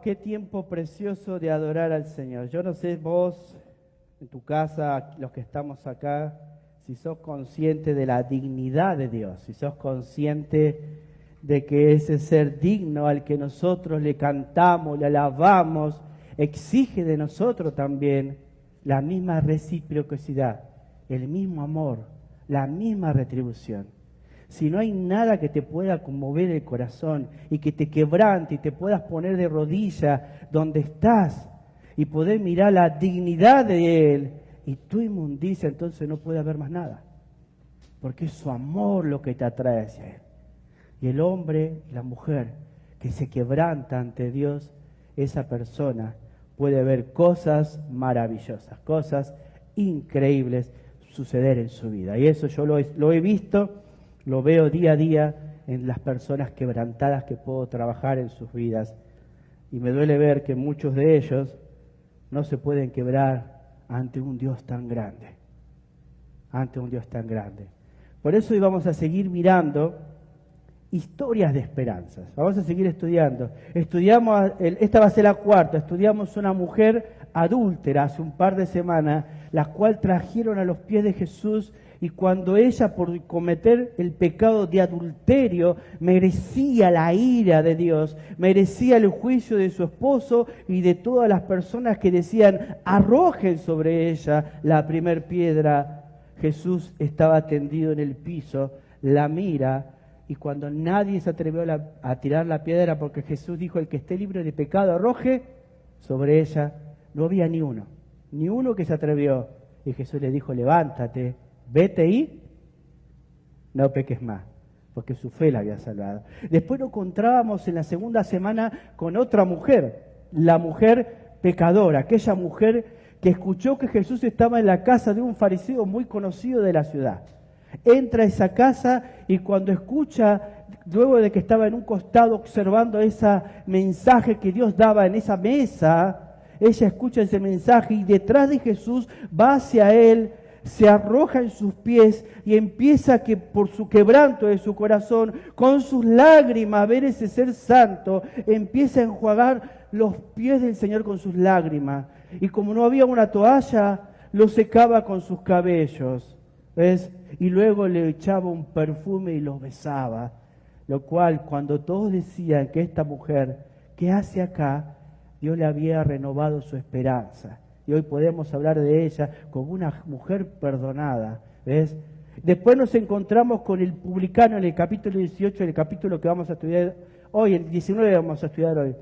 qué tiempo precioso de adorar al Señor. Yo no sé vos, en tu casa, los que estamos acá, si sos consciente de la dignidad de Dios, si sos consciente de que ese ser digno al que nosotros le cantamos, le alabamos, exige de nosotros también la misma reciprocidad, el mismo amor, la misma retribución. Si no hay nada que te pueda conmover el corazón y que te quebrante y te puedas poner de rodilla donde estás y poder mirar la dignidad de Él y tu inmundicia, entonces no puede haber más nada. Porque es su amor lo que te atrae hacia Él. Y el hombre y la mujer que se quebranta ante Dios, esa persona puede ver cosas maravillosas, cosas increíbles suceder en su vida. Y eso yo lo he visto. Lo veo día a día en las personas quebrantadas que puedo trabajar en sus vidas. Y me duele ver que muchos de ellos no se pueden quebrar ante un Dios tan grande. Ante un Dios tan grande. Por eso hoy vamos a seguir mirando historias de esperanzas. Vamos a seguir estudiando. Esta va a ser la cuarta. Estudiamos una mujer adúltera hace un par de semanas, la cual trajeron a los pies de Jesús. Y cuando ella, por cometer el pecado de adulterio, merecía la ira de Dios, merecía el juicio de su esposo y de todas las personas que decían, arrojen sobre ella la primer piedra, Jesús estaba tendido en el piso, la mira, y cuando nadie se atrevió a tirar la piedra, porque Jesús dijo, el que esté libre de pecado, arroje sobre ella, no había ni uno que se atrevió. Y Jesús le dijo, levántate, vete y no peques más, porque su fe la había salvado. Después nos encontrábamos en la segunda semana con otra mujer, la mujer pecadora, aquella mujer que escuchó que Jesús estaba en la casa de un fariseo muy conocido de la ciudad. Entra a esa casa y cuando escucha, luego de que estaba en un costado observando ese mensaje que Dios daba en esa mesa, ella escucha ese mensaje y detrás de Jesús va hacia él, se arroja en sus pies y empieza que por su quebranto de su corazón, con sus lágrimas, a ver ese ser santo, empieza a enjuagar los pies del Señor con sus lágrimas. Y como no había una toalla, lo secaba con sus cabellos, ¿ves? Y luego le echaba un perfume y los besaba. Lo cual, cuando todos decían que esta mujer, ¿qué hace acá?, Dios le había renovado su esperanza. Y hoy podemos hablar de ella como una mujer perdonada, ¿ves? Después nos encontramos con el publicano en el capítulo 18, el capítulo que vamos a estudiar hoy, el 19 vamos a estudiar hoy.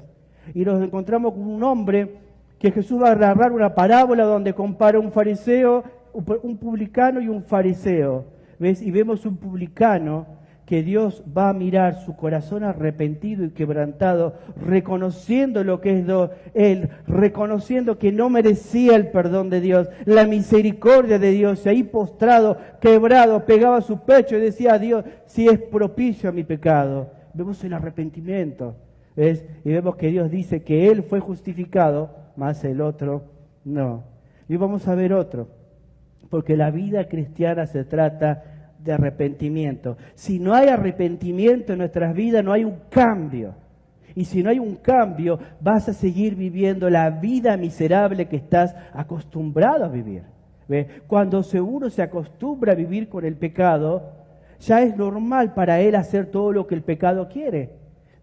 Y nos encontramos con un hombre que Jesús va a narrar una parábola donde compara un fariseo, un publicano y un fariseo, ¿ves? Y vemos un publicano que Dios va a mirar su corazón arrepentido y quebrantado, reconociendo lo que es Él, reconociendo que no merecía el perdón de Dios, la misericordia de Dios, y ahí postrado, quebrado, pegaba su pecho y decía a Dios, si es propicio a mi pecado. Vemos el arrepentimiento, ¿ves? Y vemos que Dios dice que Él fue justificado, más el otro no. Y vamos a ver otro, porque la vida cristiana se trata de arrepentimiento. Si no hay arrepentimiento en nuestras vidas, no hay un cambio. Y si no hay un cambio, vas a seguir viviendo la vida miserable que estás acostumbrado a vivir. ¿Ve? Cuando uno se acostumbra a vivir con el pecado, ya es normal para él hacer todo lo que el pecado quiere.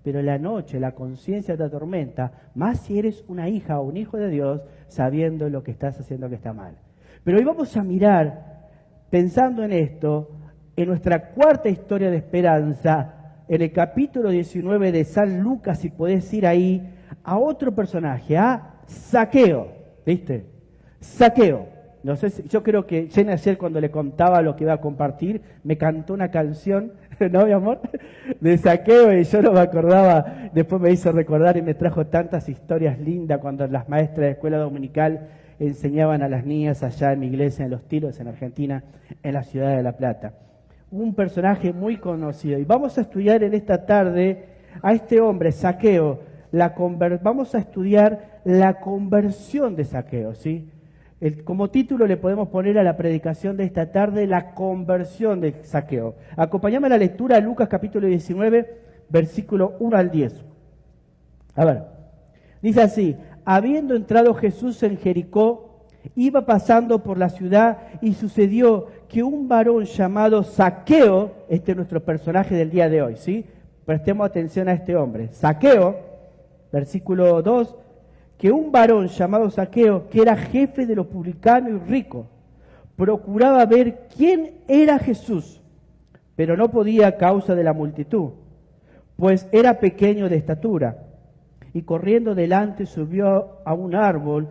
Pero en la noche la conciencia te atormenta, más si eres una hija o un hijo de Dios, sabiendo lo que estás haciendo que está mal. Pero hoy vamos a mirar, pensando en esto, en nuestra cuarta historia de esperanza, en el capítulo 19 de San Lucas, si podés ir ahí, a otro personaje, a Zaqueo, ¿viste? Zaqueo. No sé si, yo creo que Jenny ayer cuando le contaba lo que iba a compartir, me cantó una canción, ¿no, mi amor? De Zaqueo, y yo no me acordaba, después me hizo recordar y me trajo tantas historias lindas cuando las maestras de escuela dominical enseñaban a las niñas allá en mi iglesia, en Los Tiros, en Argentina, en la ciudad de La Plata. Un personaje muy conocido. Y vamos a estudiar en esta tarde a este hombre, Zaqueo. Vamos a estudiar la conversión de Zaqueo, ¿sí? Como título le podemos poner a la predicación de esta tarde, la conversión de Zaqueo. Acompáñame a la lectura de Lucas capítulo 19, versículo 1 al 10. A ver, Dice así: habiendo entrado Jesús en Jericó, iba pasando por la ciudad y sucedió que un varón llamado Zaqueo, este es nuestro personaje del día de hoy, ¿sí? Prestemos atención a este hombre. Zaqueo, versículo 2, que un varón llamado Zaqueo, que era jefe de los publicanos y rico, procuraba ver quién era Jesús, pero no podía a causa de la multitud, pues era pequeño de estatura. Y corriendo delante subió a un árbol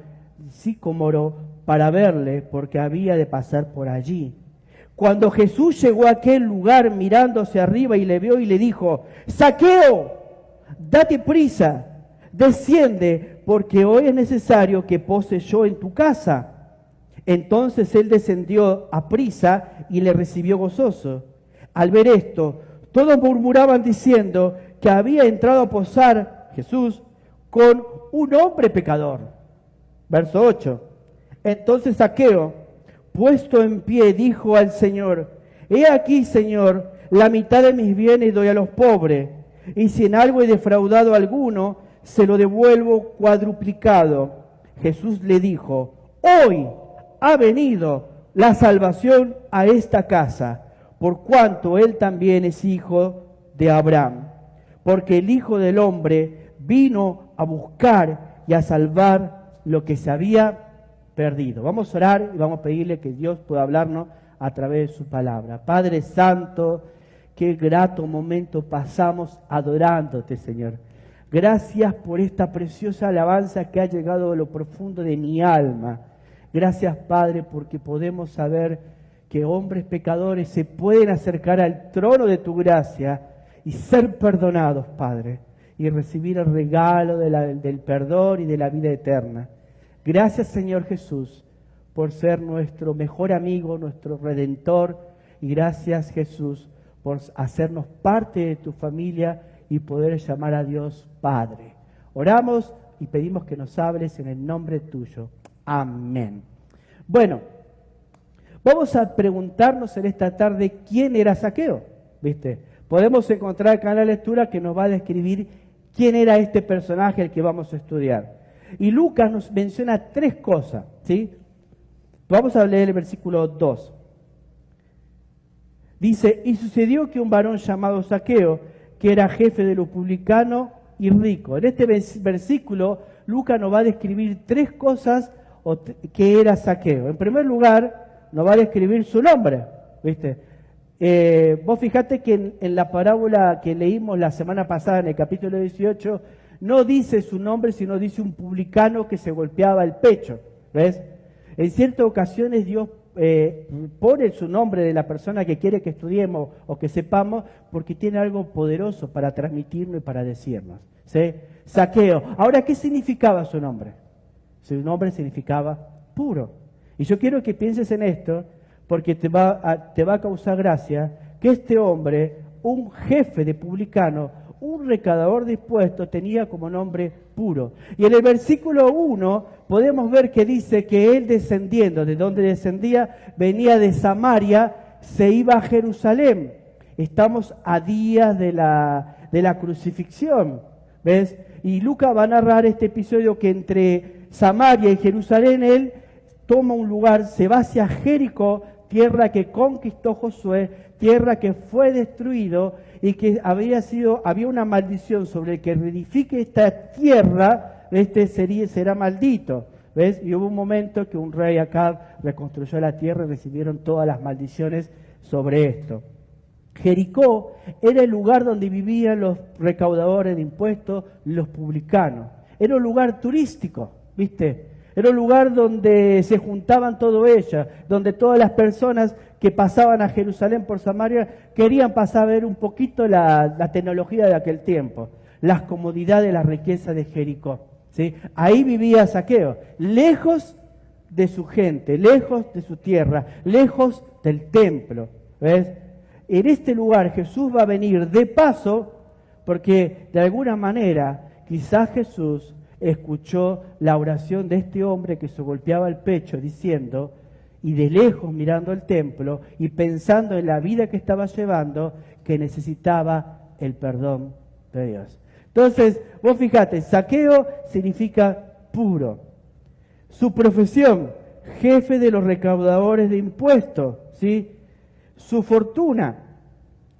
sicómoro para verle, porque había de pasar por allí. Cuando Jesús llegó a aquel lugar, mirando hacia arriba y le vio y le dijo: Zaqueo, date prisa, desciende, porque hoy es necesario que pose yo en tu casa. Entonces él descendió a prisa y le recibió gozoso. Al ver esto, todos murmuraban diciendo que había entrado a posar Jesús con un hombre pecador. Verso 8. Entonces Zaqueo, puesto en pie, dijo al Señor: He aquí, Señor, la mitad de mis bienes doy a los pobres, y si en algo he defraudado a alguno, se lo devuelvo cuadruplicado. Jesús le dijo: Hoy ha venido la salvación a esta casa, por cuanto él también es hijo de Abraham. Porque el Hijo del Hombre vino a buscar y a salvar lo que se había perdido. Vamos a orar y vamos a pedirle que Dios pueda hablarnos a través de su palabra. Padre Santo, qué grato momento pasamos adorándote, Señor. Gracias por esta preciosa alabanza que ha llegado a lo profundo de mi alma. Gracias, Padre, porque podemos saber que hombres pecadores se pueden acercar al trono de tu gracia y ser perdonados, Padre, y recibir el regalo del perdón y de la vida eterna. Gracias, Señor Jesús, por ser nuestro mejor amigo, nuestro Redentor, y gracias, Jesús, por hacernos parte de tu familia y poder llamar a Dios Padre. Oramos y pedimos que nos hables en el nombre tuyo. Amén. Bueno, vamos a preguntarnos en esta tarde quién era Zaqueo, ¿viste? Podemos encontrar acá en la lectura que nos va a describir quién era este personaje el que vamos a estudiar. Y Lucas nos menciona tres cosas, ¿sí? Vamos a leer el versículo 2. Dice: y sucedió que un varón llamado Zaqueo, que era jefe de los publicanos y rico. En este versículo, Lucas nos va a describir tres cosas que era Zaqueo. En primer lugar, nos va a describir su nombre, ¿viste? Vos fijate que en la parábola que leímos la semana pasada, en el capítulo 18, no dice su nombre, sino dice un publicano que se golpeaba el pecho, ¿ves? En ciertas ocasiones Dios pone su nombre de la persona que quiere que estudiemos o que sepamos, porque tiene algo poderoso para transmitirnos y para decirnos, ¿sí? Zaqueo. Ahora, ¿qué significaba su nombre? Su nombre significaba puro. Y yo quiero que pienses en esto, porque te va a causar gracia que este hombre, un jefe de publicano, un recaudador de impuestos, tenía como nombre puro. Y en el versículo 1 podemos ver que dice que él descendiendo, ¿de dónde descendía? Venía de Samaria, se iba a Jerusalén. Estamos a días de la crucifixión, ¿ves? Y Lucas va a narrar este episodio que entre Samaria y Jerusalén él toma un lugar, se va hacia Jericó, tierra que conquistó Josué, tierra que fue destruido y que había una maldición sobre el que reedifique esta tierra, será maldito. ¿Ves? Y hubo un momento que un rey Acab reconstruyó la tierra y recibieron todas las maldiciones sobre esto. Jericó era el lugar donde vivían los recaudadores de impuestos, los publicanos. Era un lugar turístico, ¿viste? Era un lugar donde se juntaban todo ellas, donde todas las personas que pasaban a Jerusalén por Samaria querían pasar a ver un poquito la tecnología de aquel tiempo, las comodidades, la riqueza de Jericó, ¿sí? Ahí vivía Zaqueo, lejos de su gente, lejos de su tierra, lejos del templo, ¿ves? En este lugar Jesús va a venir de paso, porque de alguna manera quizás Jesús escuchó la oración de este hombre que se golpeaba el pecho diciendo, y de lejos mirando el templo y pensando en la vida que estaba llevando, que necesitaba el perdón de Dios. Entonces, vos fijate, Zaqueo significa puro. Su profesión, jefe de los recaudadores de impuestos, ¿sí? Su fortuna,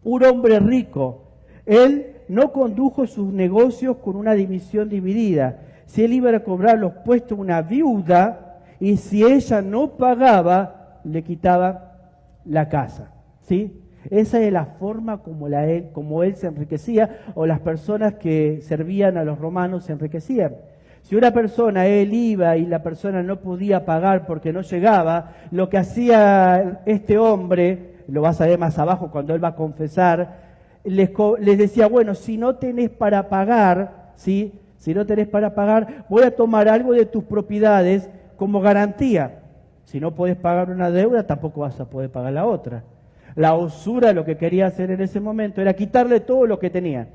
un hombre rico. Él no condujo sus negocios con una división dividida. Si él iba a cobrar los puestos a una viuda y si ella no pagaba, le quitaba la casa, ¿sí? Esa es la forma como él se enriquecía, o las personas que servían a los romanos se enriquecían. Si una persona, él iba y la persona no podía pagar porque no llegaba, lo que hacía este hombre, lo vas a ver más abajo cuando él va a confesar, les decía, bueno, si no tenés para pagar, ¿sí? Si no tenés para pagar, voy a tomar algo de tus propiedades como garantía. Si no podés pagar una deuda, tampoco vas a poder pagar la otra. La usura lo que quería hacer en ese momento era quitarle todo lo que tenían.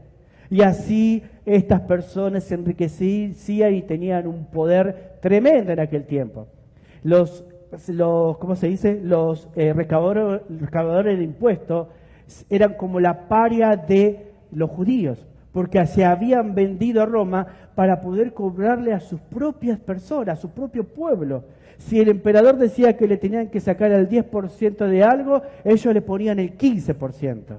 Y así estas personas se enriquecían y tenían un poder tremendo en aquel tiempo. ¿Cómo se dice? Los recaudadores de impuestos eran como la paria de los judíos, porque se habían vendido a Roma para poder cobrarle a sus propias personas, a su propio pueblo. Si el emperador decía que le tenían que sacar el 10% de algo, ellos le ponían el 15%.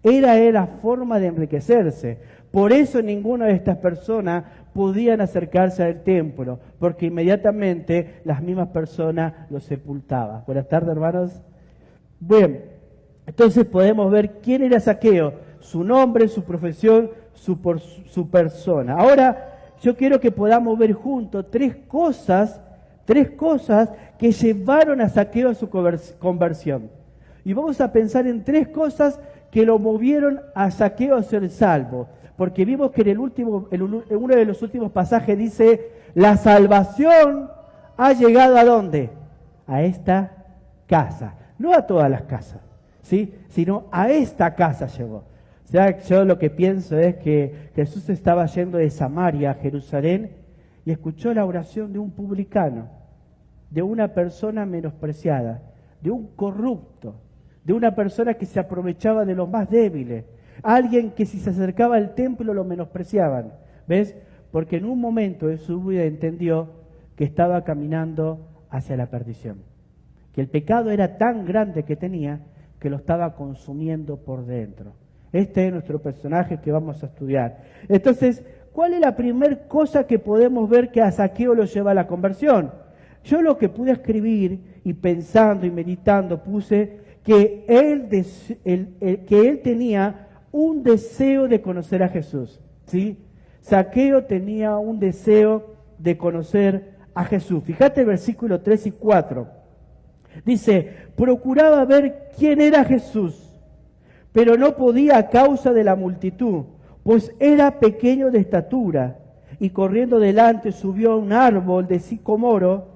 Era la forma de enriquecerse. Por eso ninguna de estas personas podían acercarse al templo, porque inmediatamente las mismas personas los sepultaban. Buenas tardes, hermanos. Bien, entonces podemos ver quién era Zaqueo, su nombre, su profesión, su persona. Ahora, yo quiero que podamos ver juntos tres cosas que llevaron a Zaqueo a su conversión. Y vamos a pensar en tres cosas que lo movieron a Zaqueo a ser salvo. Porque vimos que en uno de los últimos pasajes dice, la salvación ha llegado ¿a dónde? A esta casa. No a todas las casas, ¿sí? Sino a esta casa llegó. O sea, yo lo que pienso es que Jesús estaba yendo de Samaria a Jerusalén y escuchó la oración de un publicano, de una persona menospreciada, de un corrupto, de una persona que se aprovechaba de los más débiles, alguien que si se acercaba al templo lo menospreciaban. ¿Ves? Porque en un momento de su vida entendió que estaba caminando hacia la perdición, que el pecado era tan grande que tenía que lo estaba consumiendo por dentro. Este es nuestro personaje que vamos a estudiar. Entonces, ¿cuál es la primera cosa que podemos ver que a Zaqueo lo lleva a la conversión? Yo lo que pude escribir y pensando y meditando puse que él tenía un deseo de conocer a Jesús, ¿sí? Zaqueo tenía un deseo de conocer a Jesús. Fíjate el versículo 3 y 4. Dice, procuraba ver quién era Jesús, pero no podía a causa de la multitud, pues era pequeño de estatura, y corriendo delante subió a un árbol de sicomoro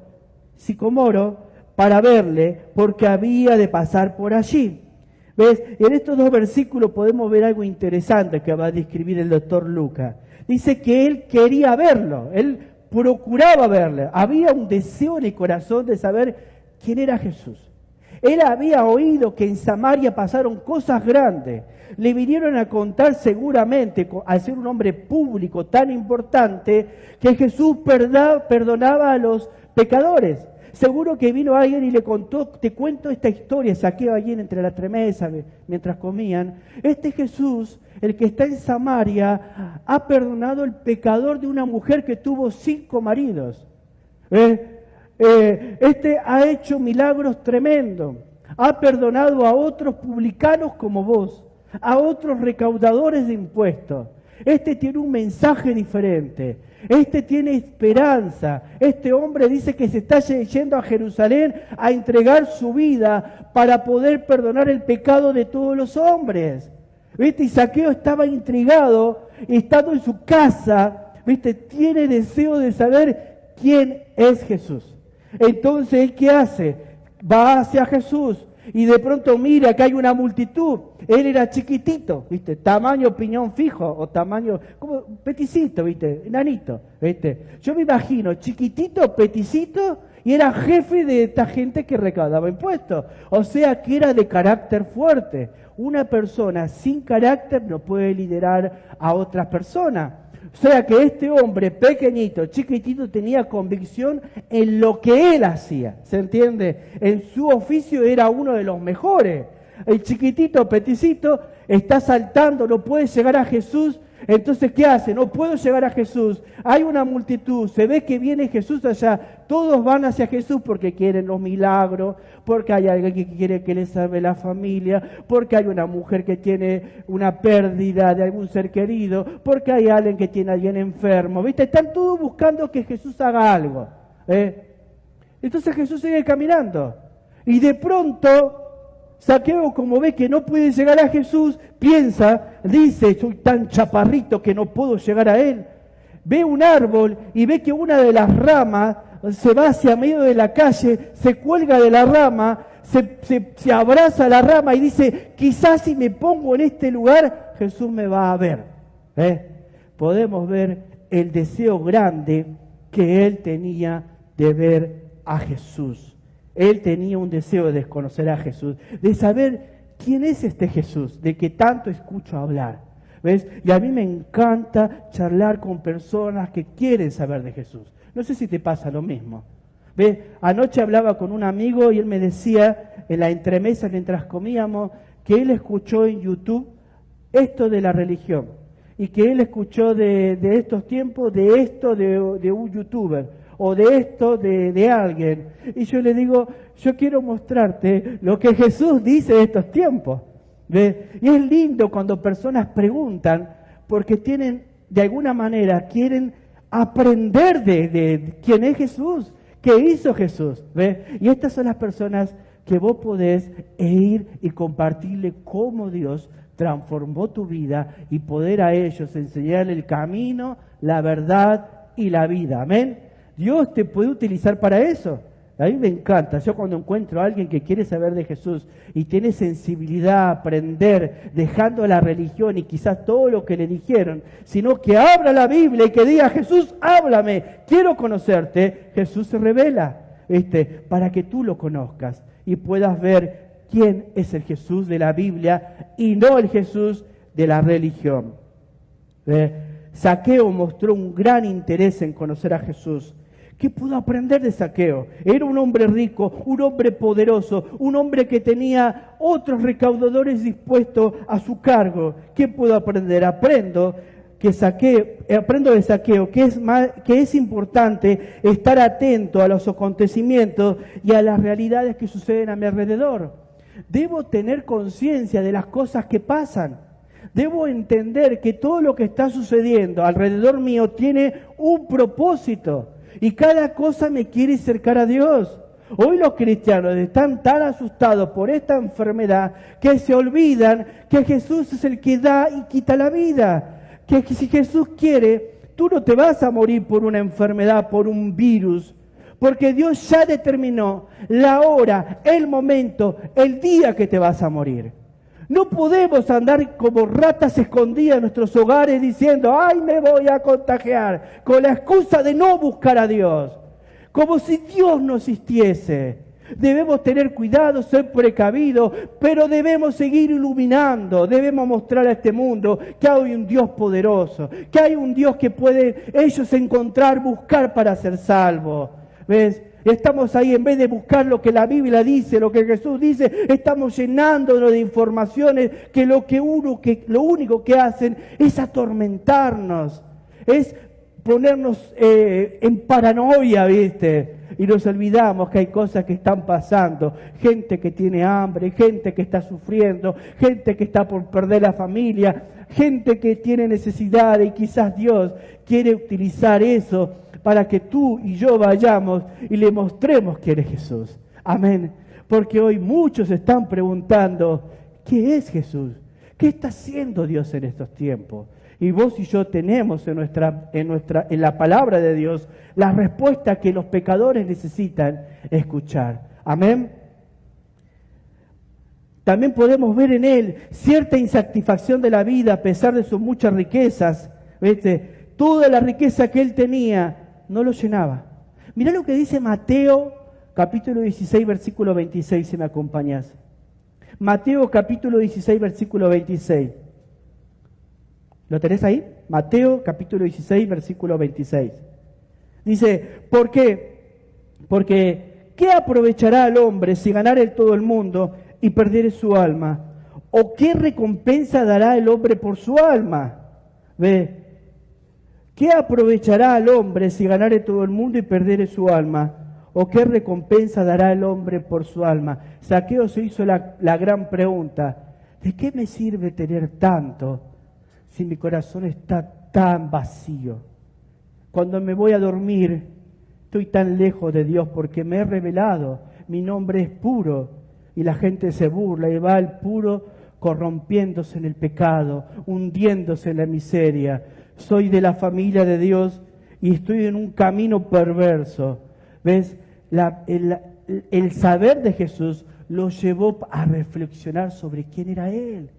para verle, porque había de pasar por allí. ¿Ves? En estos dos versículos podemos ver algo interesante que va a describir el doctor Lucas. Dice que él quería verlo, él procuraba verle. Había un deseo en el corazón de saber quién era Jesús. Él había oído que en Samaria pasaron cosas grandes. Le vinieron a contar seguramente, al ser un hombre público tan importante, que Jesús perdonaba a los pecadores. Seguro que vino alguien y le contó, te cuento esta historia, Zaqueo allí entre la tremesa mientras comían. Este Jesús, el que está en Samaria, ha perdonado el pecador de una mujer que tuvo 5 maridos. Este ha hecho milagros tremendos. Ha perdonado a otros publicanos como vos, a otros recaudadores de impuestos. Este tiene un mensaje diferente. Este tiene esperanza. Este hombre dice que se está yendo a Jerusalén a entregar su vida para poder perdonar el pecado de todos los hombres. ¿Viste? Y Zaqueo estaba intrigado, estando en su casa, ¿viste? Tiene deseo de saber quién es Jesús. Entonces, ¿él qué hace? Va hacia Jesús y de pronto mira que hay una multitud. Él era chiquitito, ¿viste? Tamaño piñón fijo o tamaño, como peticito, ¿viste? Enanito, ¿viste? Yo me imagino, chiquitito, peticito, y era jefe de esta gente que recaudaba impuestos. O sea que era de carácter fuerte. Una persona sin carácter no puede liderar a otras personas. O sea que este hombre pequeñito, chiquitito, tenía convicción en lo que él hacía, ¿se entiende? En su oficio era uno de los mejores. El chiquitito, peticito, está saltando, no puede llegar a Jesús. Entonces, ¿qué hace? No puedo llegar a Jesús. Hay una multitud, se ve que viene Jesús allá. Todos van hacia Jesús porque quieren los milagros, porque hay alguien que quiere que les salve la familia, porque hay una mujer que tiene una pérdida de algún ser querido, porque hay alguien que tiene a alguien enfermo. ¿Viste? Están todos buscando que Jesús haga algo. Entonces Jesús sigue caminando. Y de pronto Zaqueo, como ve que no puede llegar a Jesús, piensa, dice, soy tan chaparrito que no puedo llegar a él. Ve un árbol y ve que una de las ramas se va hacia medio de la calle, se cuelga de la rama, se abraza a la rama y dice, quizás si me pongo en este lugar, Jesús me va a ver. Podemos ver el deseo grande que él tenía de ver a Jesús. Él tenía un deseo de conocer a Jesús, de saber quién es este Jesús, de que tanto escucho hablar. ¿Ves? Y a mí me encanta charlar con personas que quieren saber de Jesús. No sé si te pasa lo mismo. ¿Ves? Anoche hablaba con un amigo y él me decía, en la entremesa mientras comíamos, que él escuchó en YouTube esto de la religión. Y que él escuchó de estos tiempos, de esto de un youtuber. O de esto de alguien. Y yo le digo, yo quiero mostrarte lo que Jesús dice de estos tiempos. ¿Ves? Y es lindo cuando personas preguntan, porque tienen, de alguna manera, quieren aprender de quién es Jesús, qué hizo Jesús. ¿Ves? Y estas son las personas que vos podés ir y compartirle cómo Dios transformó tu vida y poder a ellos enseñarle el camino, la verdad y la vida. Amén. Dios te puede utilizar para eso. A mí me encanta. Yo cuando encuentro a alguien que quiere saber de Jesús y tiene sensibilidad a aprender, dejando la religión y quizás todo lo que le dijeron, sino que abra la Biblia y que diga, Jesús, háblame, quiero conocerte. Jesús se revela, para que tú lo conozcas y puedas ver quién es el Jesús de la Biblia y no el Jesús de la religión. Zaqueo mostró un gran interés en conocer a Jesús. ¿Qué pudo aprender de Zaqueo? Era un hombre rico, un hombre poderoso, un hombre que tenía otros recaudadores dispuestos a su cargo. ¿Qué puedo aprender? Aprendo de Zaqueo que es importante estar atento a los acontecimientos y a las realidades que suceden a mi alrededor. Debo tener conciencia de las cosas que pasan. Debo entender que todo lo que está sucediendo alrededor mío tiene un propósito. Y cada cosa me quiere acercar a Dios. Hoy los cristianos están tan asustados por esta enfermedad que se olvidan que Jesús es el que da y quita la vida. Que si Jesús quiere, tú no te vas a morir por una enfermedad, por un virus. Porque Dios ya determinó la hora, el momento, el día que te vas a morir. No podemos andar como ratas escondidas en nuestros hogares diciendo, ¡ay, me voy a contagiar! Con la excusa de no buscar a Dios. Como si Dios no existiese. Debemos tener cuidado, ser precavidos, pero debemos seguir iluminando. Debemos mostrar a este mundo que hay un Dios poderoso, que hay un Dios que puede ellos encontrar, buscar para ser salvos. ¿Ves? Estamos ahí, en vez de buscar lo que la Biblia dice, lo que Jesús dice, estamos llenándonos de informaciones que lo único que hacen es atormentarnos, es ponernos en paranoia, ¿viste? Y nos olvidamos que hay cosas que están pasando, gente que tiene hambre, gente que está sufriendo, gente que está por perder la familia, gente que tiene necesidad y quizás Dios quiere utilizar eso para que tú y yo vayamos y le mostremos quién es Jesús. Amén. Porque hoy muchos están preguntando, ¿qué es Jesús? ¿Qué está haciendo Dios en estos tiempos? Y vos y yo tenemos en la palabra de Dios la respuesta que los pecadores necesitan escuchar. Amén. También podemos ver en Él cierta insatisfacción de la vida a pesar de sus muchas riquezas. ¿Viste? Toda la riqueza que Él tenía no lo llenaba. Mirá lo que dice Mateo capítulo 16, versículo 26, si me acompañás. Mateo capítulo 16, versículo 26. ¿Lo tenés ahí? Mateo capítulo 16, versículo 26. Dice, ¿por qué? Porque ¿qué aprovechará al hombre si ganare todo el mundo y perdiere su alma? ¿O qué recompensa dará el hombre por su alma? ¿Ve? ¿Qué aprovechará al hombre si ganare todo el mundo y perdiere su alma? ¿O qué recompensa dará el hombre por su alma? Zaqueo se hizo la gran pregunta, ¿de qué me sirve tener tanto si mi corazón está tan vacío? Cuando me voy a dormir, estoy tan lejos de Dios porque me he revelado, mi nombre es puro, y la gente se burla y va al puro corrompiéndose en el pecado, hundiéndose en la miseria. Soy de la familia de Dios y estoy en un camino perverso. ¿Ves? El saber de Jesús lo llevó a reflexionar sobre quién era Él.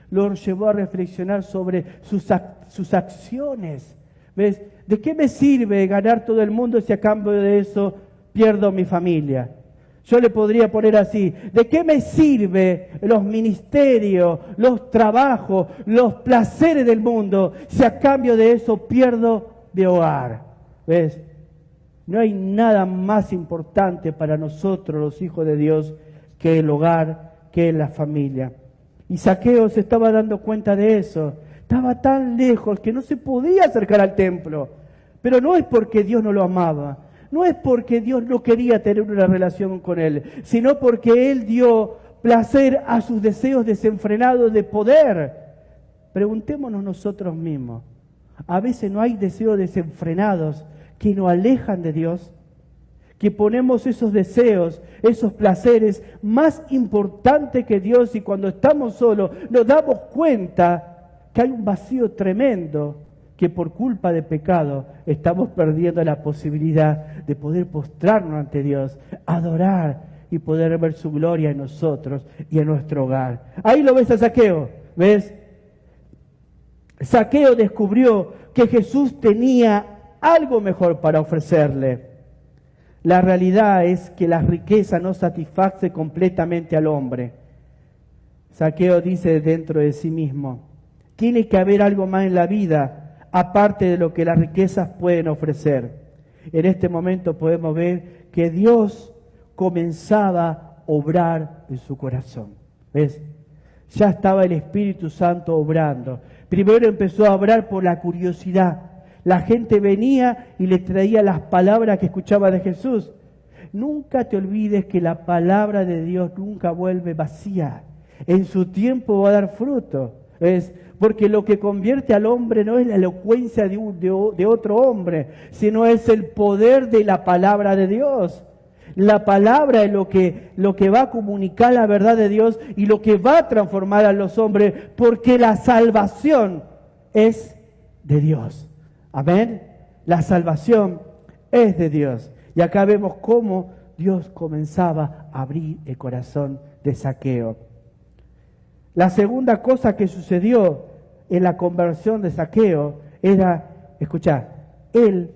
Lo llevó a reflexionar sobre sus acciones. ¿Ves? ¿De qué me sirve ganar todo el mundo si a cambio de eso pierdo mi familia? Yo le podría poner así, ¿de qué me sirve los ministerios, los trabajos, los placeres del mundo si a cambio de eso pierdo mi hogar? ¿Ves? No hay nada más importante para nosotros, los hijos de Dios, que el hogar, que la familia. Y Zaqueo se estaba dando cuenta de eso. Estaba tan lejos que no se podía acercar al templo. Pero no es porque Dios no lo amaba. No es porque Dios no quería tener una relación con él, sino porque Él dio placer a sus deseos desenfrenados de poder. Preguntémonos nosotros mismos, ¿a veces no hay deseos desenfrenados que nos alejan de Dios? Que ponemos esos deseos, esos placeres más importantes que Dios, y cuando estamos solos nos damos cuenta que hay un vacío tremendo, que por culpa de pecado estamos perdiendo la posibilidad de poder postrarnos ante Dios, adorar y poder ver su gloria en nosotros y en nuestro hogar. Ahí lo ves a Zaqueo, ¿ves? Zaqueo descubrió que Jesús tenía algo mejor para ofrecerle. La realidad es que la riqueza no satisface completamente al hombre. Zaqueo dice dentro de sí mismo, tiene que haber algo más en la vida aparte de lo que las riquezas pueden ofrecer. En este momento podemos ver que Dios comenzaba a obrar en su corazón. ¿Ves? Ya estaba el Espíritu Santo obrando. Primero empezó a obrar por la curiosidad. La gente venía y le traía las palabras que escuchaba de Jesús. Nunca te olvides que la palabra de Dios nunca vuelve vacía. En su tiempo va a dar fruto. ¿Ves? Porque lo que convierte al hombre no es la elocuencia de otro hombre, sino es el poder de la palabra de Dios. La palabra es lo que va a comunicar la verdad de Dios y lo que va a transformar a los hombres, porque la salvación es de Dios. Amén. La salvación es de Dios. Y acá vemos cómo Dios comenzaba a abrir el corazón de Zaqueo. La segunda cosa que sucedió en la conversión de Zaqueo era, escuchá, él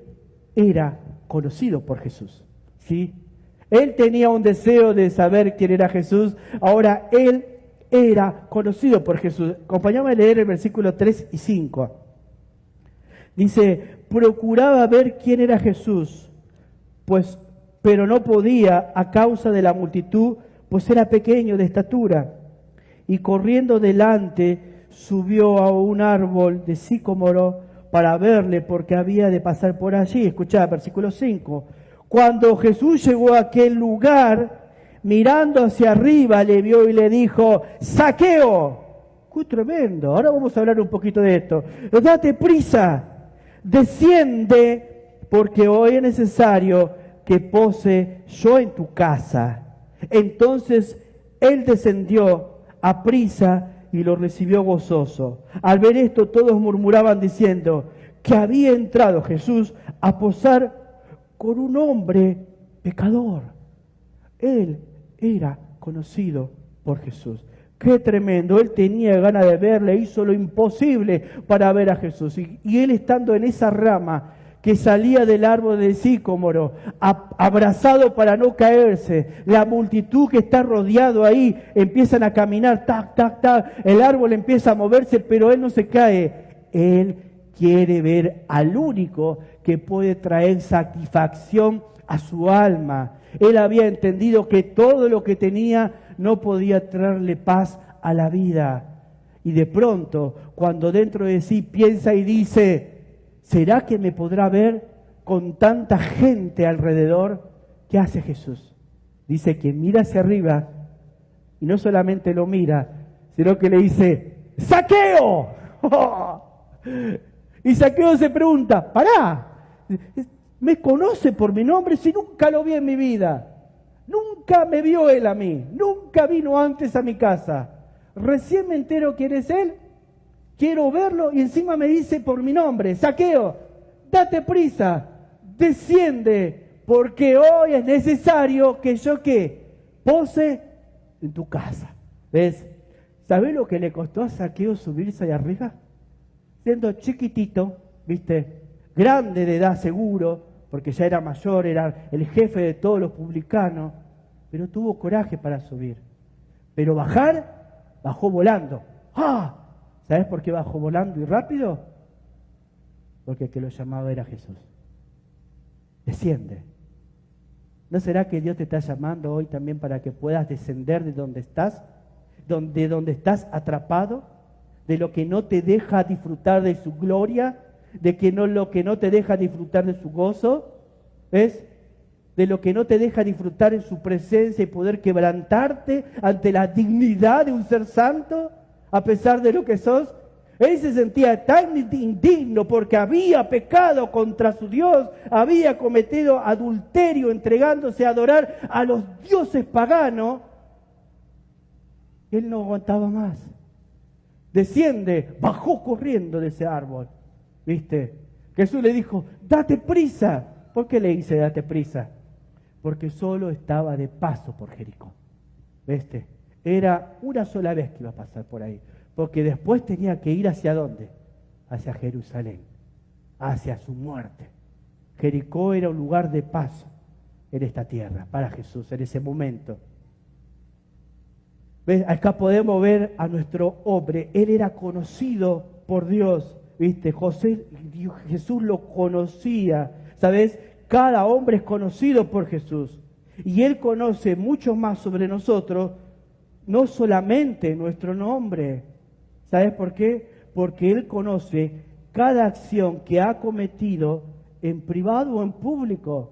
era conocido por Jesús, ¿sí? Él tenía un deseo de saber quién era Jesús, ahora él era conocido por Jesús. Acompáñame a leer el versículo 3 y 5. Dice, procuraba ver quién era Jesús, pero no podía a causa de la multitud, pues era pequeño de estatura. Y corriendo delante, subió a un árbol de sicómoro para verle, porque había de pasar por allí. Escuchá, versículo 5. Cuando Jesús llegó a aquel lugar, mirando hacia arriba, le vio y le dijo, Zaqueo. ¡Qué tremendo! Ahora vamos a hablar un poquito de esto. Date prisa, desciende, porque hoy es necesario que pose yo en tu casa. Entonces él descendió aprisa y lo recibió gozoso. Al ver esto todos murmuraban diciendo que había entrado Jesús a posar con un hombre pecador. Él era conocido por Jesús. Qué tremendo, él tenía ganas de verle, hizo lo imposible para ver a Jesús. Y él estando en esa rama que salía del árbol del sicómoro, abrazado para no caerse, la multitud que está rodeado ahí, empiezan a caminar, tac, tac, tac, el árbol empieza a moverse, pero él no se cae. Él quiere ver al único que puede traer satisfacción a su alma. Él había entendido que todo lo que tenía no podía traerle paz a la vida. Y de pronto, cuando dentro de sí piensa y dice, ¿será que me podrá ver con tanta gente alrededor? ¿Qué hace Jesús? Dice que mira hacia arriba y no solamente lo mira, sino que le dice, ¡Zaqueo! Y Zaqueo se pregunta, ¡pará! ¿Me conoce por mi nombre si nunca lo vi en mi vida? Nunca me vio él a mí, nunca vino antes a mi casa. Recién me entero quién es él, quiero verlo y encima me dice por mi nombre, Zaqueo, date prisa, desciende, porque hoy es necesario que yo ¿qué? Pose en tu casa. ¿Ves? ¿Sabés lo que le costó a Zaqueo subirse ahí arriba? Siendo chiquitito, ¿viste? Grande de edad seguro, porque ya era mayor, era el jefe de todos los publicanos, pero tuvo coraje para subir. Pero bajar, bajó volando. ¡Ah! ¿Sabés por qué bajó volando y rápido? Porque el que lo llamaba era Jesús. Desciende. ¿No será que Dios te está llamando hoy también para que puedas descender de donde estás? De donde estás atrapado, de lo que no te deja disfrutar de su gloria, lo que no te deja disfrutar de su gozo, ¿ves? De lo que no te deja disfrutar en su presencia y poder quebrantarte ante la dignidad de un ser santo, a pesar de lo que sos. Él se sentía tan indigno porque había pecado contra su Dios, había cometido adulterio entregándose a adorar a los dioses paganos. Él no aguantaba más. Desciende, bajó corriendo de ese árbol. ¿Viste? Jesús le dijo, date prisa. ¿Por qué le dice date prisa? Porque solo estaba de paso por Jericó. ¿Viste? Era una sola vez que iba a pasar por ahí. Porque después tenía que ir ¿hacia dónde? Hacia Jerusalén, hacia su muerte. Jericó era un lugar de paso en esta tierra para Jesús en ese momento. ¿Ves? Acá podemos ver a nuestro hombre. Él era conocido por Dios. ¿Viste? Jesús lo conocía. ¿Sabes? Cada hombre es conocido por Jesús. Y Él conoce mucho más sobre nosotros, no solamente nuestro nombre. ¿Sabes por qué? Porque Él conoce cada acción que ha cometido en privado o en público.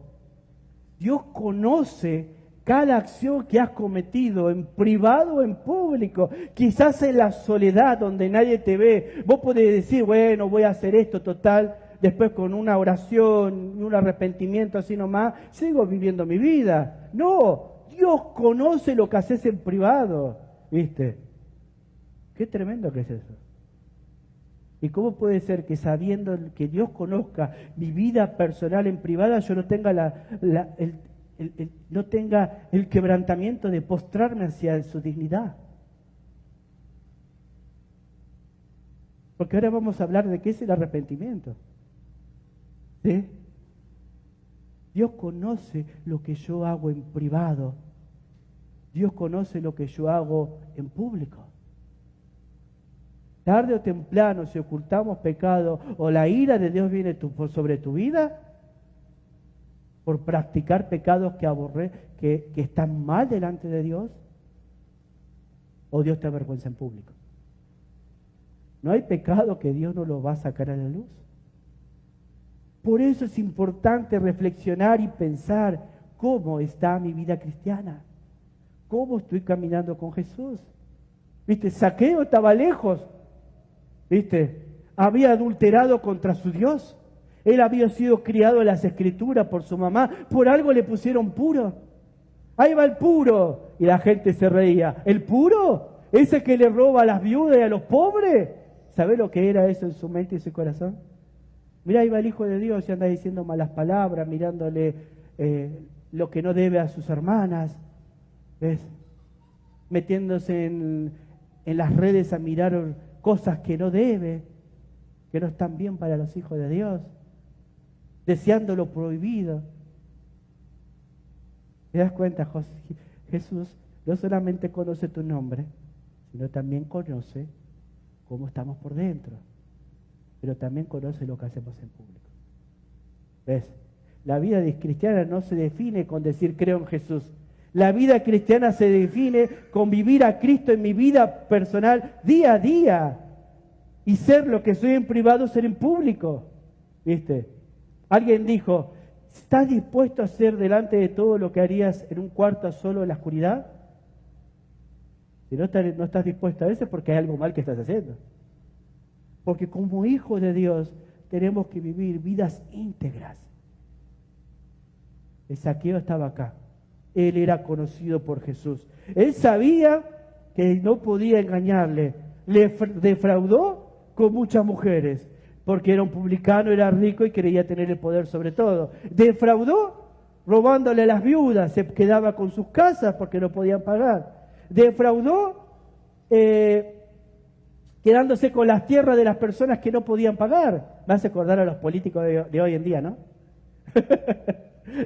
Dios conoce cada acción que has cometido en privado o en público. Quizás en la soledad donde nadie te ve. Vos podés decir, bueno, voy a hacer esto total. Después con una oración y un arrepentimiento así nomás, sigo viviendo mi vida. No, Dios conoce lo que haces en privado. ¿Viste? Qué tremendo que es eso. ¿Y cómo puede ser que sabiendo que Dios conozca mi vida personal en privada, yo no tenga no tenga el quebrantamiento de postrarme hacia su dignidad? Porque ahora vamos a hablar de qué es el arrepentimiento. ¿Sí? Dios conoce lo que yo hago en privado. Dios conoce lo que yo hago en público. Tarde o temprano, si ocultamos pecado o la ira de Dios viene sobre tu vida por practicar pecados que están mal delante de Dios, o Dios te avergüenza en público. No hay pecado que Dios no lo va a sacar a la luz. Por eso es importante reflexionar y pensar cómo está mi vida cristiana, cómo estoy caminando con Jesús. ¿Viste? Zaqueo estaba lejos. ¿Viste? Había adulterado contra su Dios. Él había sido criado en las Escrituras por su mamá. Por algo le pusieron puro. Ahí va el puro. Y la gente se reía. ¿El puro? ¿Ese que le roba a las viudas y a los pobres? ¿Sabe lo que era eso en su mente y su corazón? Mirá, ahí va el Hijo de Dios y anda diciendo malas palabras, mirándole lo que no debe a sus hermanas. ¿Ves? Metiéndose en las redes a mirar cosas que no debe, que no están bien para los hijos de Dios, deseando lo prohibido. ¿Te das cuenta? Jesús no solamente conoce tu nombre, sino también conoce cómo estamos por dentro. pero también conoce lo que hacemos en público. ¿Ves? La vida cristiana no se define con decir creo en Jesús. La vida cristiana se define con vivir a Cristo en mi vida personal día a día. Y ser lo que soy en privado, ser en público. ¿Viste? Alguien dijo, ¿estás dispuesto a hacer delante de todo lo que harías en un cuarto solo en la oscuridad? Si no estás dispuesto a eso es porque hay algo mal que estás haciendo. Porque como hijos de Dios tenemos que vivir vidas íntegras. El Zaqueo estaba acá. Él era conocido por Jesús. Él sabía que no podía engañarle. Le defraudó con muchas mujeres, porque era un publicano, era rico y quería tener el poder sobre todo. Defraudó robándole a las viudas, se quedaba con sus casas porque no podían pagar. Defraudó quedándose con las tierras de las personas que no podían pagar. Me hace acordar a los políticos de hoy en día, ¿no?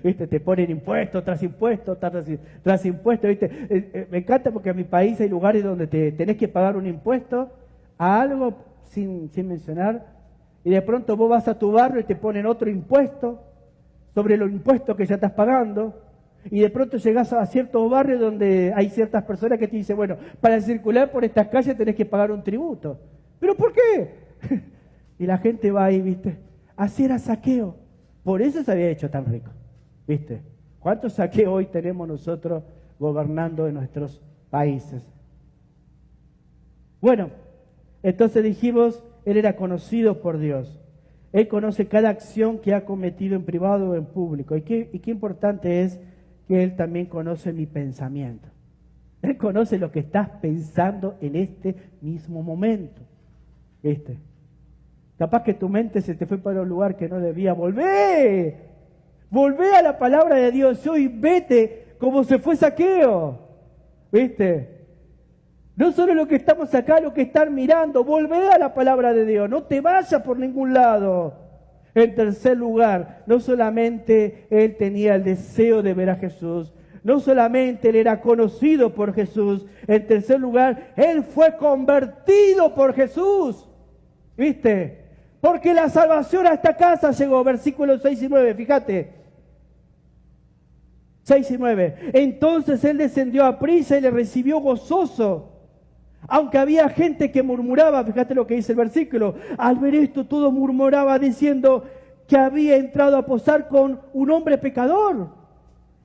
¿Viste? Te ponen impuestos tras impuestos, tras impuestos, ¿viste? Me encanta porque en mi país hay lugares donde tenés que pagar un impuesto a algo sin mencionar, y de pronto vos vas a tu barrio y te ponen otro impuesto sobre los impuestos que ya estás pagando, y de pronto llegás a ciertos barrios donde hay ciertas personas que te dicen, bueno, para circular por estas calles tenés que pagar un tributo. ¿Pero por qué? Y la gente va ahí, ¿viste? Así era Zaqueo. Por eso se había hecho tan rico, ¿viste? ¿Cuántos saqueos hoy tenemos nosotros gobernando en nuestros países? Bueno, entonces dijimos, él era conocido por Dios. Él conoce cada acción que ha cometido en privado o en público. Y qué importante es que él también conoce mi pensamiento. Él conoce lo que estás pensando en este mismo momento, ¿viste? Capaz que tu mente se te fue para un lugar que no debía. ¡Volvé! ¡Volvé a la palabra de Dios hoy! ¡Vete como se fue Zaqueo! ¿Viste? No solo lo que estamos acá, lo que están mirando. ¡Volvé a la palabra de Dios! No te vayas por ningún lado. En tercer lugar, no solamente él tenía el deseo de ver a Jesús, no solamente él era conocido por Jesús, en tercer lugar, él fue convertido por Jesús. ¿Viste? Porque la salvación a esta casa llegó, versículos 6 y 9, fíjate. 6 y 9. Entonces él descendió a prisa y le recibió gozoso. Aunque había gente que murmuraba, fíjate lo que dice el versículo, al ver esto todo murmuraba diciendo que había entrado a posar con un hombre pecador.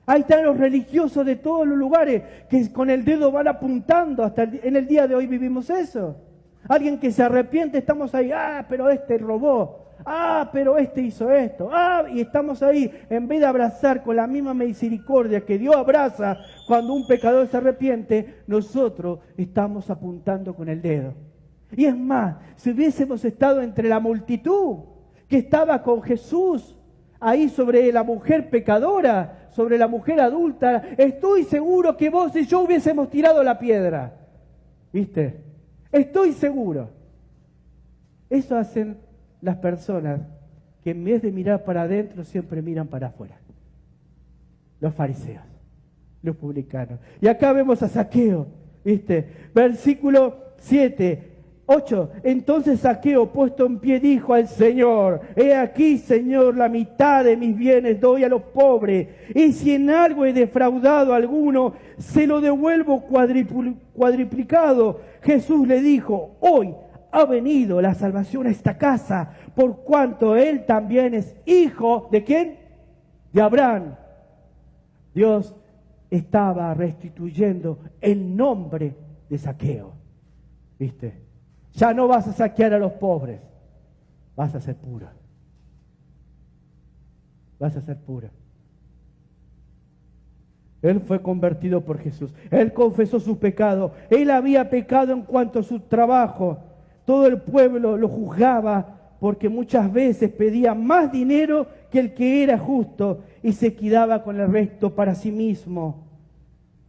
Ahí están los religiosos de todos los lugares que con el dedo van apuntando, hasta en el día de hoy vivimos eso. Alguien que se arrepiente, estamos ahí, pero este robó, pero este hizo esto, y estamos ahí, en vez de abrazar con la misma misericordia que Dios abraza cuando un pecador se arrepiente, nosotros estamos apuntando con el dedo. Y es más, si hubiésemos estado entre la multitud que estaba con Jesús, ahí sobre la mujer pecadora, sobre la mujer adulta, estoy seguro que vos y yo hubiésemos tirado la piedra, ¿viste? Estoy seguro. Eso hacen las personas que en vez de mirar para adentro siempre miran para afuera. Los fariseos, los publicanos. Y acá vemos a Zaqueo, ¿viste? Versículo 8. Entonces Zaqueo, puesto en pie, dijo al Señor: he aquí, Señor, la mitad de mis bienes doy a los pobres, y si en algo he defraudado a alguno, se lo devuelvo cuadriplicado. Jesús le dijo: hoy ha venido la salvación a esta casa, por cuanto él también es hijo ¿de quién? De Abraham. Dios estaba restituyendo el nombre de Zaqueo, ¿viste? Ya no vas a saquear a los pobres, vas a ser puro. Vas a ser puro. Él fue convertido por Jesús. Él confesó su pecado. Él había pecado en cuanto a su trabajo. Todo el pueblo lo juzgaba porque muchas veces pedía más dinero que el que era justo y se quedaba con el resto para sí mismo.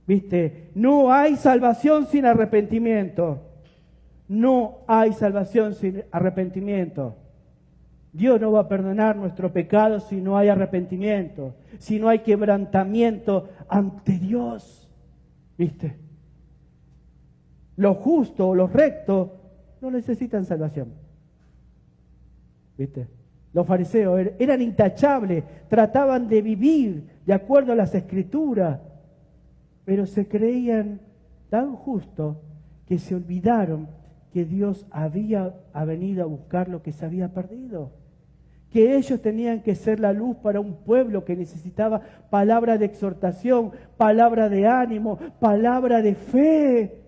¿Viste? No hay salvación sin arrepentimiento. No hay salvación sin arrepentimiento. Dios no va a perdonar nuestro pecado si no hay arrepentimiento, si no hay quebrantamiento ante Dios. ¿Viste? Los justos, los rectos, no necesitan salvación. ¿Viste? Los fariseos eran intachables, trataban de vivir de acuerdo a las Escrituras, pero se creían tan justos que se olvidaron que Dios había venido a buscar lo que se había perdido. Que ellos tenían que ser la luz para un pueblo que necesitaba palabra de exhortación, palabra de ánimo, palabra de fe,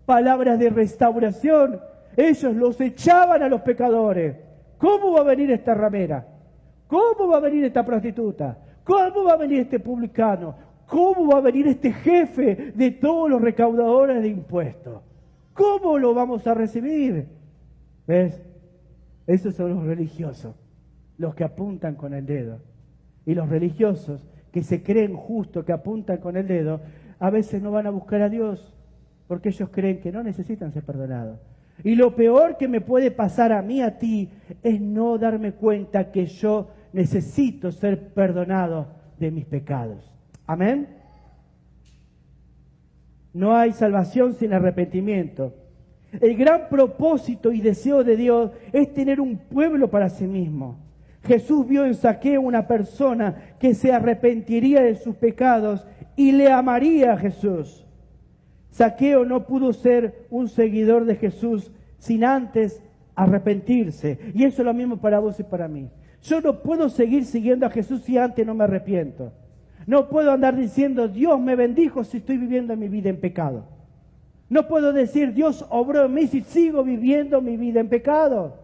palabras de restauración. Ellos los echaban a los pecadores. ¿Cómo va a venir esta ramera? ¿Cómo va a venir esta prostituta? ¿Cómo va a venir este publicano? ¿Cómo va a venir este jefe de todos los recaudadores de impuestos? ¿Cómo lo vamos a recibir? ¿Ves? Esos son los religiosos, los que apuntan con el dedo. Y los religiosos que se creen justos, que apuntan con el dedo, a veces no van a buscar a Dios, porque ellos creen que no necesitan ser perdonados. Y lo peor que me puede pasar a mí, a ti, es no darme cuenta que yo necesito ser perdonado de mis pecados. Amén. No hay salvación sin arrepentimiento. El gran propósito y deseo de Dios es tener un pueblo para sí mismo. Jesús vio en Zaqueo una persona que se arrepentiría de sus pecados y le amaría a Jesús. Zaqueo no pudo ser un seguidor de Jesús sin antes arrepentirse. Y eso es lo mismo para vos y para mí. Yo no puedo seguir siguiendo a Jesús si antes no me arrepiento. No puedo andar diciendo, Dios me bendijo si estoy viviendo mi vida en pecado. No puedo decir, Dios obró en mí si sigo viviendo mi vida en pecado.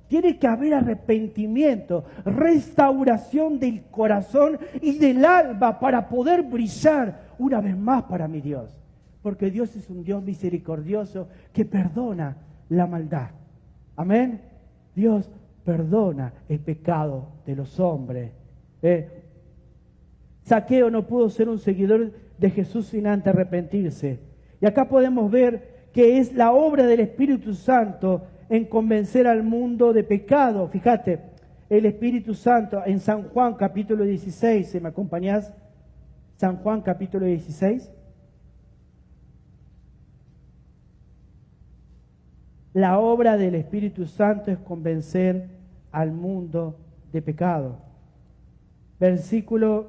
Tiene que haber arrepentimiento, restauración del corazón y del alma para poder brillar una vez más para mi Dios. Porque Dios es un Dios misericordioso que perdona la maldad. Amén. Dios perdona el pecado de los hombres. Zaqueo no pudo ser un seguidor de Jesús sin antes arrepentirse. Y acá podemos ver que es la obra del Espíritu Santo en convencer al mundo de pecado. Fíjate, el Espíritu Santo en San Juan capítulo 16, ¿se me acompañás? San Juan capítulo 16. La obra del Espíritu Santo es convencer al mundo de pecado. Versículo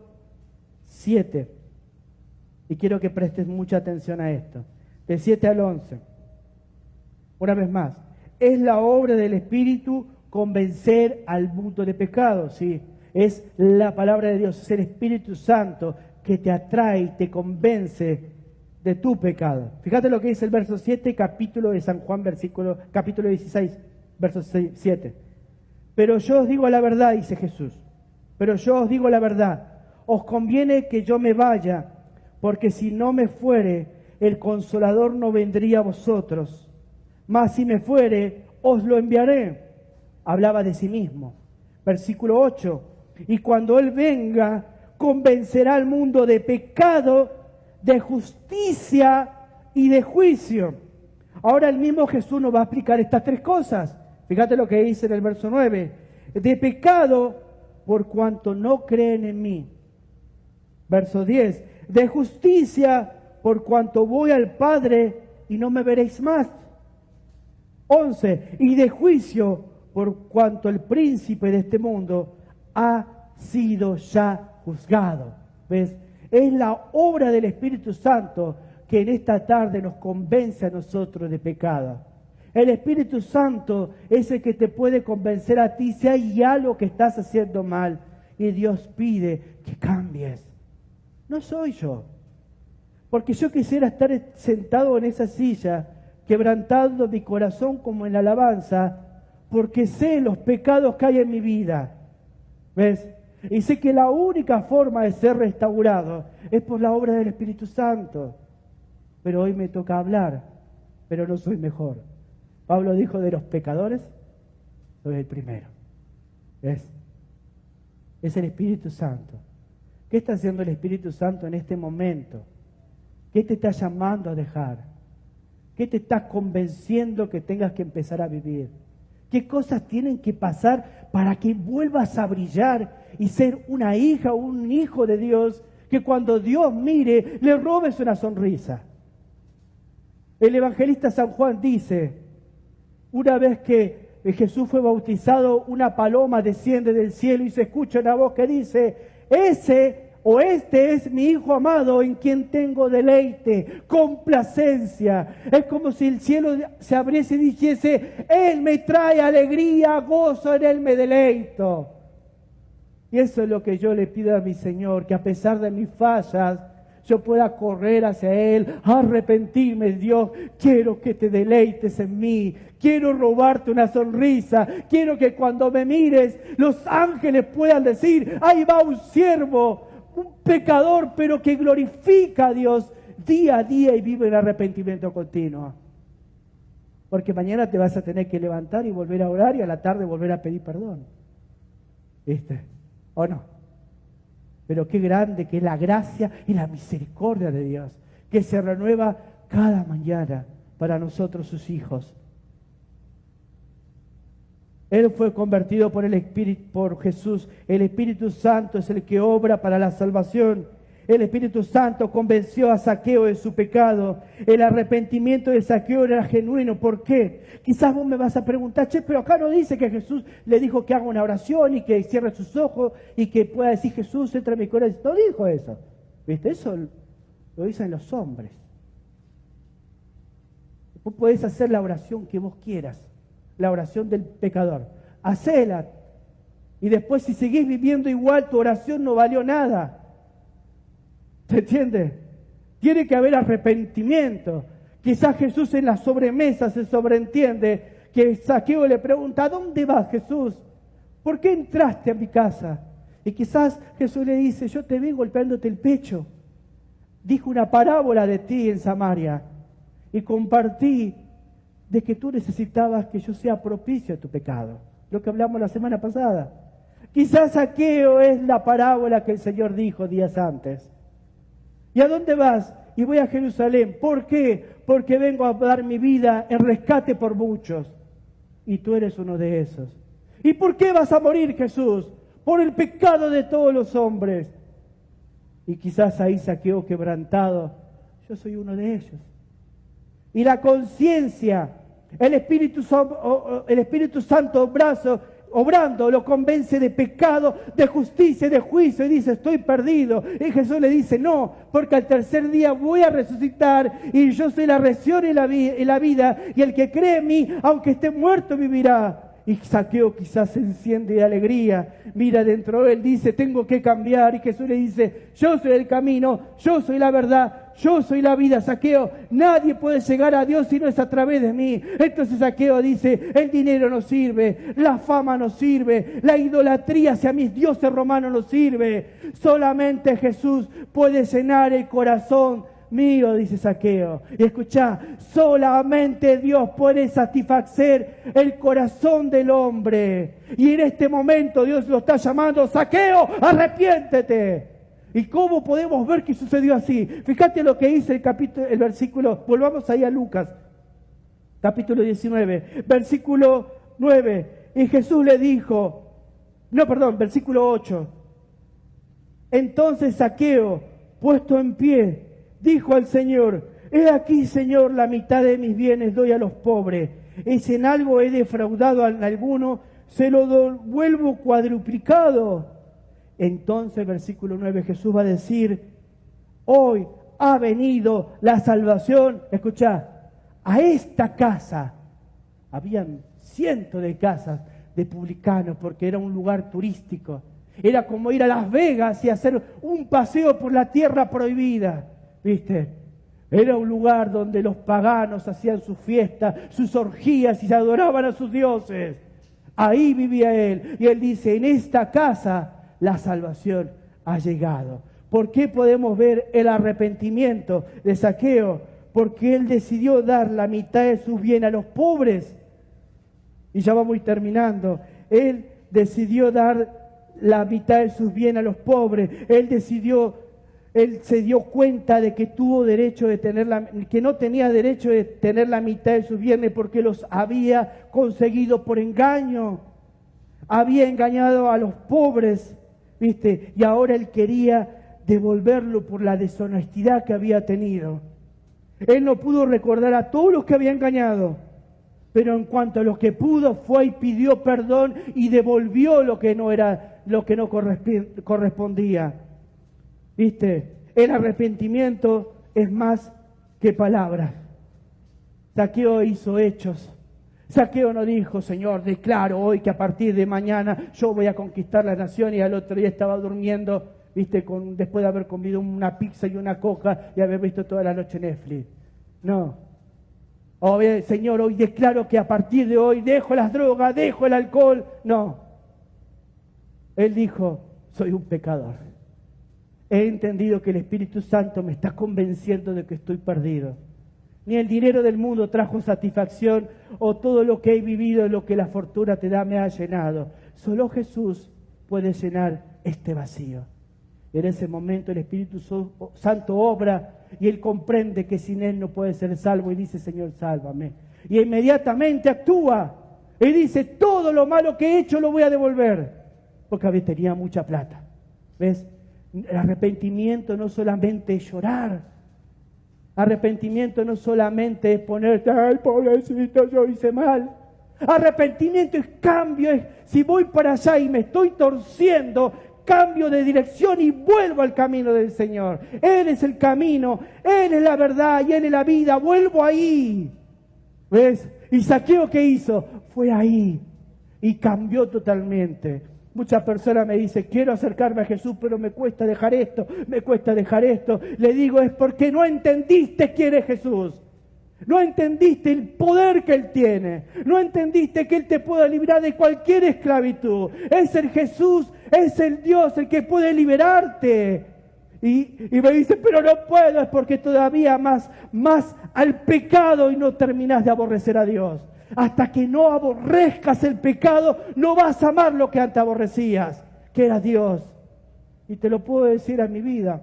7. Y quiero que prestes mucha atención a esto. Del 7 al 11. Una vez más. Es la obra del Espíritu convencer al mundo de pecado. ¿Sí? Es la palabra de Dios. Es el Espíritu Santo que te atrae y te convence de tu pecado. Fíjate lo que dice el verso 7, capítulo de San Juan, capítulo 16, verso 7. Pero yo os digo la verdad, dice Jesús. Pero yo os digo la verdad. Os conviene que yo me vaya, porque si no me fuere, el Consolador no vendría a vosotros. Mas si me fuere, os lo enviaré. Hablaba de sí mismo. Versículo 8. Y cuando Él venga, convencerá al mundo de pecado, de justicia y de juicio. Ahora el mismo Jesús nos va a explicar estas tres cosas. Fíjate lo que dice en el verso 9. De pecado, por cuanto no creen en mí. Verso 10. De justicia, por cuanto voy al Padre y no me veréis más. 11. Y de juicio, por cuanto el príncipe de este mundo ha sido ya juzgado. ¿Ves? Es la obra del Espíritu Santo que en esta tarde nos convence a nosotros de pecado. El Espíritu Santo es el que te puede convencer a ti si hay algo que estás haciendo mal y Dios pide que cambies. No soy yo. Porque yo quisiera estar sentado en esa silla, quebrantando mi corazón como en la alabanza, porque sé los pecados que hay en mi vida. ¿Ves? Y sé que la única forma de ser restaurado es por la obra del Espíritu Santo. Pero hoy me toca hablar, pero no soy mejor. Pablo dijo de los pecadores, soy el primero. ¿Ves? Es el Espíritu Santo. ¿Qué está haciendo el Espíritu Santo en este momento? ¿Qué te está llamando a dejar? ¿Qué te está convenciendo que tengas que empezar a vivir? ¿Qué cosas tienen que pasar para que vuelvas a brillar y ser una hija o un hijo de Dios que cuando Dios mire le robes una sonrisa? El evangelista San Juan dice, una vez que Jesús fue bautizado, una paloma desciende del cielo y se escucha una voz que dice: ese o este es mi Hijo amado en quien tengo deleite, complacencia. Es como si el cielo se abriese y dijese: Él me trae alegría, gozo, en Él me deleito. Y eso es lo que yo le pido a mi Señor, que a pesar de mis fallas, yo pueda correr hacia Él, arrepentirme. Dios, quiero que te deleites en mí, quiero robarte una sonrisa, quiero que cuando me mires, los ángeles puedan decir: ahí va un siervo, un pecador, pero que glorifica a Dios día a día y vive en arrepentimiento continuo. Porque mañana te vas a tener que levantar y volver a orar y a la tarde volver a pedir perdón. ¿Viste? ¿O no? Pero qué grande que es la gracia y la misericordia de Dios, que se renueva cada mañana para nosotros sus hijos. Él fue convertido por el Espíritu, por Jesús. El Espíritu Santo es el que obra para la salvación. El Espíritu Santo convenció a Zaqueo de su pecado. El arrepentimiento de Zaqueo era genuino. ¿Por qué? Quizás vos me vas a preguntar: pero acá no dice que Jesús le dijo que haga una oración y que cierre sus ojos y que pueda decir: Jesús, entra en mi corazón. No dijo eso. ¿Viste? Eso lo dicen los hombres. Vos podés hacer la oración que vos quieras, la oración del pecador. Hacela. Y después, si seguís viviendo igual, tu oración no valió nada. ¿Se entiende? Tiene que haber arrepentimiento. Quizás Jesús en la sobremesa se sobreentiende que Zaqueo le pregunta: ¿a dónde vas, Jesús? ¿Por qué entraste a mi casa? Y quizás Jesús le dice: yo te vi golpeándote el pecho. Dijo una parábola de ti en Samaria y compartí de que tú necesitabas que yo sea propicio a tu pecado. Lo que hablamos la semana pasada. Quizás Zaqueo es la parábola que el Señor dijo días antes. ¿Y a dónde vas? Y voy a Jerusalén. ¿Por qué? Porque vengo a dar mi vida en rescate por muchos. Y tú eres uno de esos. ¿Y por qué vas a morir, Jesús? Por el pecado de todos los hombres. Y quizás ahí Zaqueo quebrantado: yo soy uno de ellos. Y la conciencia, el Espíritu Santo obrando, lo convence de pecado, de justicia y de juicio, y dice: estoy perdido. Y Jesús le dice: no, porque al tercer día voy a resucitar, y yo soy la resurrección y la vida, y el que cree en mí, aunque esté muerto, vivirá. Y Zaqueo quizás se enciende de alegría, mira dentro de él, dice: tengo que cambiar. Y Jesús le dice: yo soy el camino, yo soy la verdad, yo soy la vida. Zaqueo, nadie puede llegar a Dios si no es a través de mí. Entonces Zaqueo dice: el dinero no sirve, la fama no sirve, la idolatría hacia mis dioses romanos no sirve. Solamente Jesús puede llenar el corazón mío, dice Zaqueo. Y escuchá, solamente Dios puede satisfacer el corazón del hombre. Y en este momento Dios lo está llamando: Zaqueo, arrepiéntete. ¿Y cómo podemos ver que sucedió así? Fíjate lo que dice el versículo. Volvamos ahí a Lucas, capítulo 19, versículo 9. Y Jesús le dijo, versículo 8. Entonces Zaqueo, puesto en pie, dijo al Señor: he aquí, Señor, la mitad de mis bienes doy a los pobres. Y si en algo he defraudado a alguno, se lo devuelvo cuadruplicado. Entonces, versículo 9, Jesús va a decir: hoy ha venido la salvación. Escuchá, a esta casa. Habían cientos de casas de publicanos porque era un lugar turístico. Era como ir a Las Vegas y hacer un paseo por la tierra prohibida. ¿Viste? Era un lugar donde los paganos hacían sus fiestas, sus orgías y se adoraban a sus dioses. Ahí vivía él. Y él dice: en esta casa la salvación ha llegado. ¿Por qué podemos ver el arrepentimiento de Zaqueo? Porque él decidió dar la mitad de sus bienes a los pobres. Y ya vamos terminando. Él decidió dar la mitad de sus bienes a los pobres. Él se dio cuenta de que tuvo derecho de que no tenía derecho de tener la mitad de sus bienes porque los había conseguido por engaño. Había engañado a los pobres, ¿viste? Y ahora él quería devolverlo por la deshonestidad que había tenido. Él no pudo recordar a todos los que había engañado. Pero en cuanto a lo que pudo, fue y pidió perdón y devolvió lo que no correspondía. ¿Viste? El arrepentimiento es más que palabras. Zaqueo hizo hechos. Zaqueo no dijo, Señor, declaro hoy que a partir de mañana yo voy a conquistar la nación, y al otro día estaba durmiendo, ¿viste? Después de haber comido una pizza y una coca y haber visto toda la noche Netflix. No. Señor, hoy declaro que a partir de hoy dejo las drogas, dejo el alcohol. No. Él dijo, soy un pecador. He entendido que el Espíritu Santo me está convenciendo de que estoy perdido. Ni el dinero del mundo trajo satisfacción, o todo lo que he vivido, lo que la fortuna te da, me ha llenado. Solo Jesús puede llenar este vacío. En ese momento el Espíritu Santo obra y él comprende que sin él no puede ser salvo y dice, Señor, sálvame. Y inmediatamente actúa y dice, todo lo malo que he hecho lo voy a devolver, porque tenía mucha plata. ¿Ves? El arrepentimiento no solamente es llorar. Arrepentimiento no solamente es ponerte, ay, pobrecito, yo hice mal. Arrepentimiento es cambio, es si voy para allá y me estoy torciendo, cambio de dirección y vuelvo al camino del Señor. Él es el camino, Él es la verdad y Él es la vida. Vuelvo ahí. ¿Ves? Y Zaqueo, ¿qué hizo? Fue ahí y cambió totalmente. Muchas personas me dicen, quiero acercarme a Jesús, pero me cuesta dejar esto, me cuesta dejar esto. Le digo, es porque no entendiste quién es Jesús. No entendiste el poder que Él tiene. No entendiste que Él te puede librar de cualquier esclavitud. Es el Jesús, es el Dios el que puede liberarte. Y me dice, pero no puedo, es porque todavía más al pecado y no terminás de aborrecer a Dios. Hasta que no aborrezcas el pecado, no vas a amar lo que antes aborrecías, que era Dios. Y te lo puedo decir a mi vida.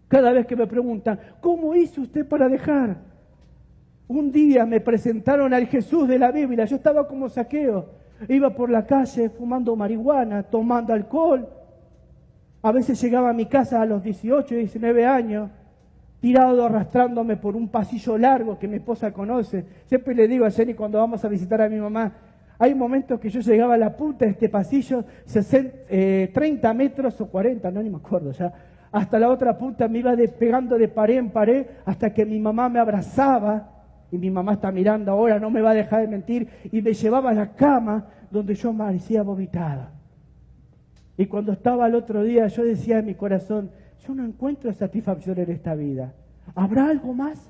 Cada vez que me preguntan, ¿cómo hizo usted para dejar? Un día me presentaron al Jesús de la Biblia. Yo estaba como Zaqueo. Iba por la calle fumando marihuana, tomando alcohol. A veces llegaba a mi casa a los 18, 19 años, tirado arrastrándome por un pasillo largo que mi esposa conoce. Siempre le digo a Jenny cuando vamos a visitar a mi mamá, hay momentos que yo llegaba a la punta de este pasillo, 30 metros o 40, no ni me acuerdo ya, hasta la otra punta me iba pegando de pared en pared hasta que mi mamá me abrazaba, y mi mamá está mirando ahora, no me va a dejar de mentir, y me llevaba a la cama donde yo amanecía vomitada. Y cuando estaba el otro día, yo decía en mi corazón, yo no encuentro satisfacción en esta vida. ¿Habrá algo más?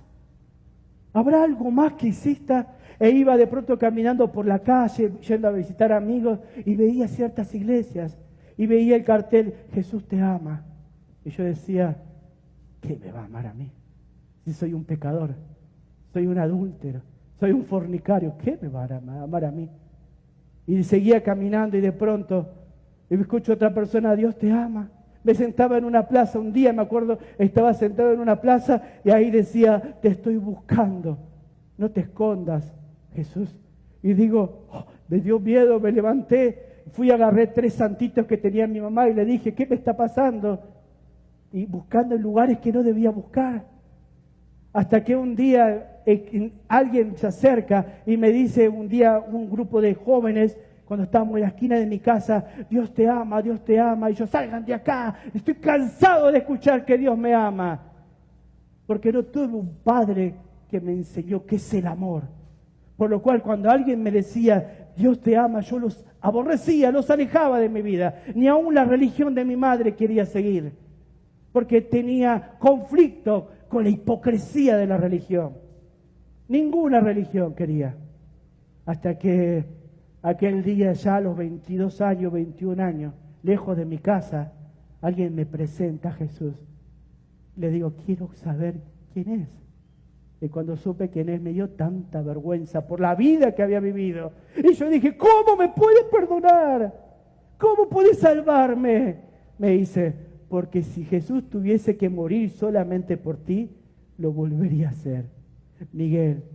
¿Habrá algo más que exista? E iba de pronto caminando por la calle, yendo a visitar amigos, y veía ciertas iglesias, y veía el cartel, Jesús te ama. Y yo decía, ¿qué me va a amar a mí? Si soy un pecador, soy un adúltero, soy un fornicario, ¿qué me va a amar a mí? Y seguía caminando y de pronto y escucho a otra persona, Dios te ama. Me sentaba en una plaza, un día me acuerdo, estaba sentado en una plaza y ahí decía, te estoy buscando, no te escondas, Jesús. Y digo, me dio miedo, me levanté, fui, agarré 3 santitos que tenía mi mamá y le dije, ¿qué me está pasando? Y buscando en lugares que no debía buscar. Hasta que un día alguien se acerca y me dice, un día un grupo de jóvenes, cuando estábamos en la esquina de mi casa, Dios te ama, y yo, salgan de acá, estoy cansado de escuchar que Dios me ama, porque no tuve un padre que me enseñó qué es el amor, por lo cual cuando alguien me decía, Dios te ama, yo los aborrecía, los alejaba de mi vida, ni aún la religión de mi madre quería seguir, porque tenía conflicto con la hipocresía de la religión, ninguna religión quería, hasta que aquel día ya a los 22 años, 21 años, lejos de mi casa, alguien me presenta a Jesús. Le digo, quiero saber quién es. Y cuando supe quién es, me dio tanta vergüenza por la vida que había vivido. Y yo dije, ¿cómo me puedes perdonar? ¿Cómo puedes salvarme? Me dice, porque si Jesús tuviese que morir solamente por ti, lo volvería a hacer. Miguel,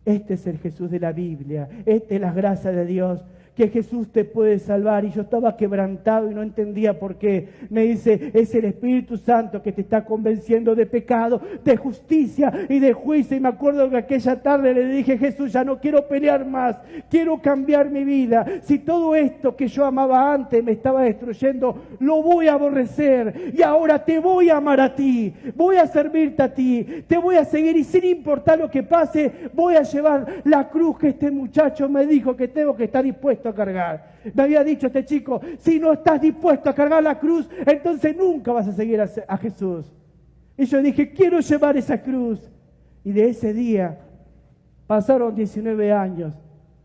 este es el Jesús de la Biblia, esta es la gracia de Dios, que Jesús te puede salvar. Y yo estaba quebrantado y no entendía por qué. Me dice, es el Espíritu Santo que te está convenciendo de pecado, de justicia y de juicio. Y me acuerdo que aquella tarde le dije, Jesús, ya no quiero pelear más, quiero cambiar mi vida. Si todo esto que yo amaba antes me estaba destruyendo, lo voy a aborrecer. Y ahora te voy a amar a ti, voy a servirte a ti, te voy a seguir y sin importar lo que pase, voy a llevar la cruz que este muchacho me dijo que tengo que estar dispuesto a cargar. Me había dicho este chico, si no estás dispuesto a cargar la cruz, entonces nunca vas a seguir a Jesús. Y yo dije, quiero llevar esa cruz. Y de ese día pasaron 19 años.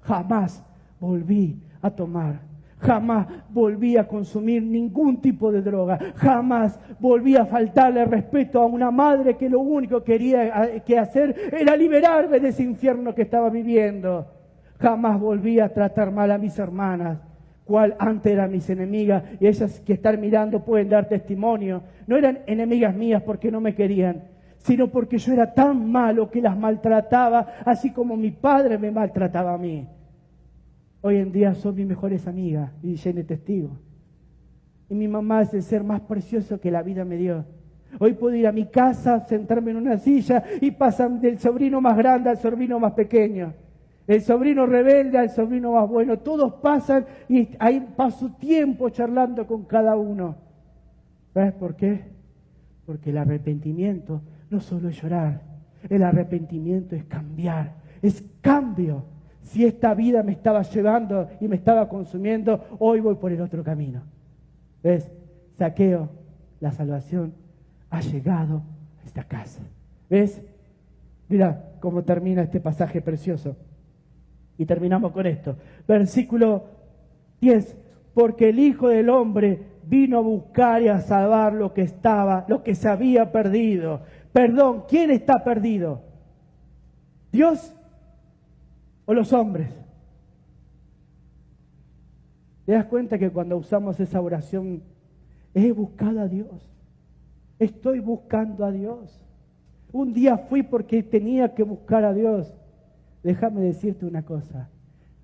Jamás volví a tomar. Jamás volví a consumir ningún tipo de droga. Jamás volví a faltarle respeto a una madre que lo único que quería hacer era liberarme de ese infierno que estaba viviendo. Jamás volví a tratar mal a mis hermanas, cual antes eran mis enemigas, y ellas que están mirando pueden dar testimonio. No eran enemigas mías porque no me querían, sino porque yo era tan malo que las maltrataba, así como mi padre me maltrataba a mí. Hoy en día son mis mejores amigas y llené testigos. Y mi mamá es el ser más precioso que la vida me dio. Hoy puedo ir a mi casa, sentarme en una silla y pasan del sobrino más grande al sobrino más pequeño. El sobrino rebelde al sobrino más bueno. Todos pasan y ahí paso tiempo charlando con cada uno. ¿Sabes por qué? Porque el arrepentimiento no solo es llorar. El arrepentimiento es cambiar. Es cambio. Si esta vida me estaba llevando y me estaba consumiendo, hoy voy por el otro camino. ¿Ves? Zaqueo, la salvación ha llegado a esta casa. ¿Ves? Mira cómo termina este pasaje precioso. Y terminamos con esto. Versículo 10. Porque el Hijo del Hombre vino a buscar y a salvar lo que se había perdido. Perdón, ¿quién está perdido? ¿Dios o los hombres? ¿Te das cuenta que cuando usamos esa oración, he buscado a Dios? Estoy buscando a Dios. Un día fui porque tenía que buscar a Dios. Déjame decirte una cosa.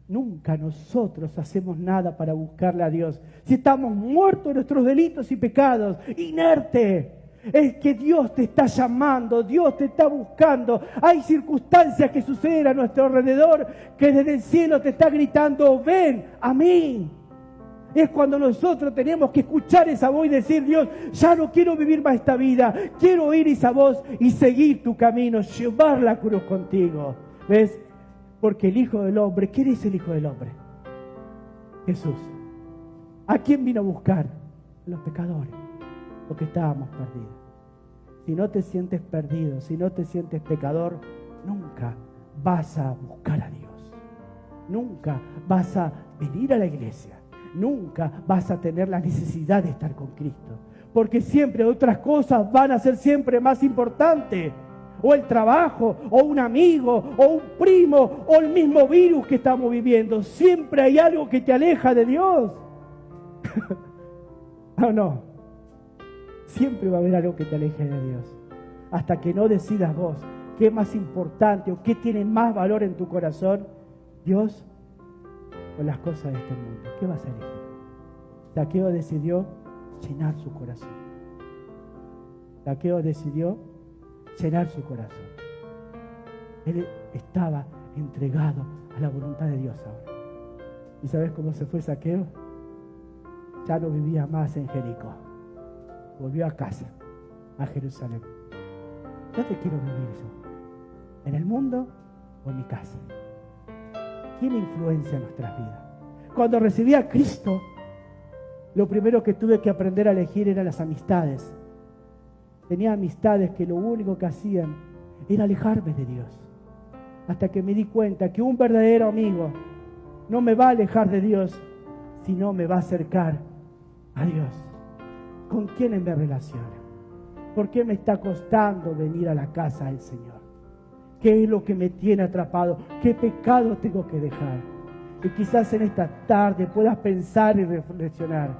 Nunca nosotros hacemos nada para buscarle a Dios. Si estamos muertos de nuestros delitos y pecados, inerte. Es que Dios te está llamando, Dios te está buscando. Hay circunstancias que suceden a nuestro alrededor que desde el cielo te está gritando, ven a mí. Es cuando nosotros tenemos que escuchar esa voz y decir, Dios, ya no quiero vivir más esta vida. Quiero oír esa voz y seguir tu camino, llevar la cruz contigo. ¿Ves? Porque el Hijo del Hombre, ¿quién es el Hijo del Hombre? Jesús. ¿A quién vino a buscar? A los pecadores, porque estábamos perdidos. Si no te sientes perdido, si no te sientes pecador, nunca vas a buscar a Dios. Nunca vas a venir a la iglesia. Nunca vas a tener la necesidad de estar con Cristo. Porque siempre otras cosas van a ser siempre más importantes. O el trabajo, o un amigo, o un primo, o el mismo virus que estamos viviendo. Siempre hay algo que te aleja de Dios. ¿O no? Siempre va a haber algo que te aleje de Dios. Hasta que no decidas vos qué es más importante o qué tiene más valor en tu corazón, Dios o las cosas de este mundo. ¿Qué vas a elegir? Zaqueo decidió llenar su corazón. Zaqueo decidió llenar su corazón. Él estaba entregado a la voluntad de Dios ahora. ¿Y sabes cómo se fue Zaqueo? Ya no vivía más en Jericó. Volvió a casa, a Jerusalén. ¿Dónde quiero vivir yo? ¿En el mundo o en mi casa? ¿Quién influencia nuestras vidas? Cuando recibí a Cristo, lo primero que tuve que aprender a elegir eran las amistades. Tenía amistades que lo único que hacían era alejarme de Dios. Hasta que me di cuenta que un verdadero amigo no me va a alejar de Dios, sino me va a acercar a Dios. ¿Con quién me relaciono? ¿Por qué me está costando venir a la casa del Señor? ¿Qué es lo que me tiene atrapado? ¿Qué pecado tengo que dejar? Y quizás en esta tarde puedas pensar y reflexionar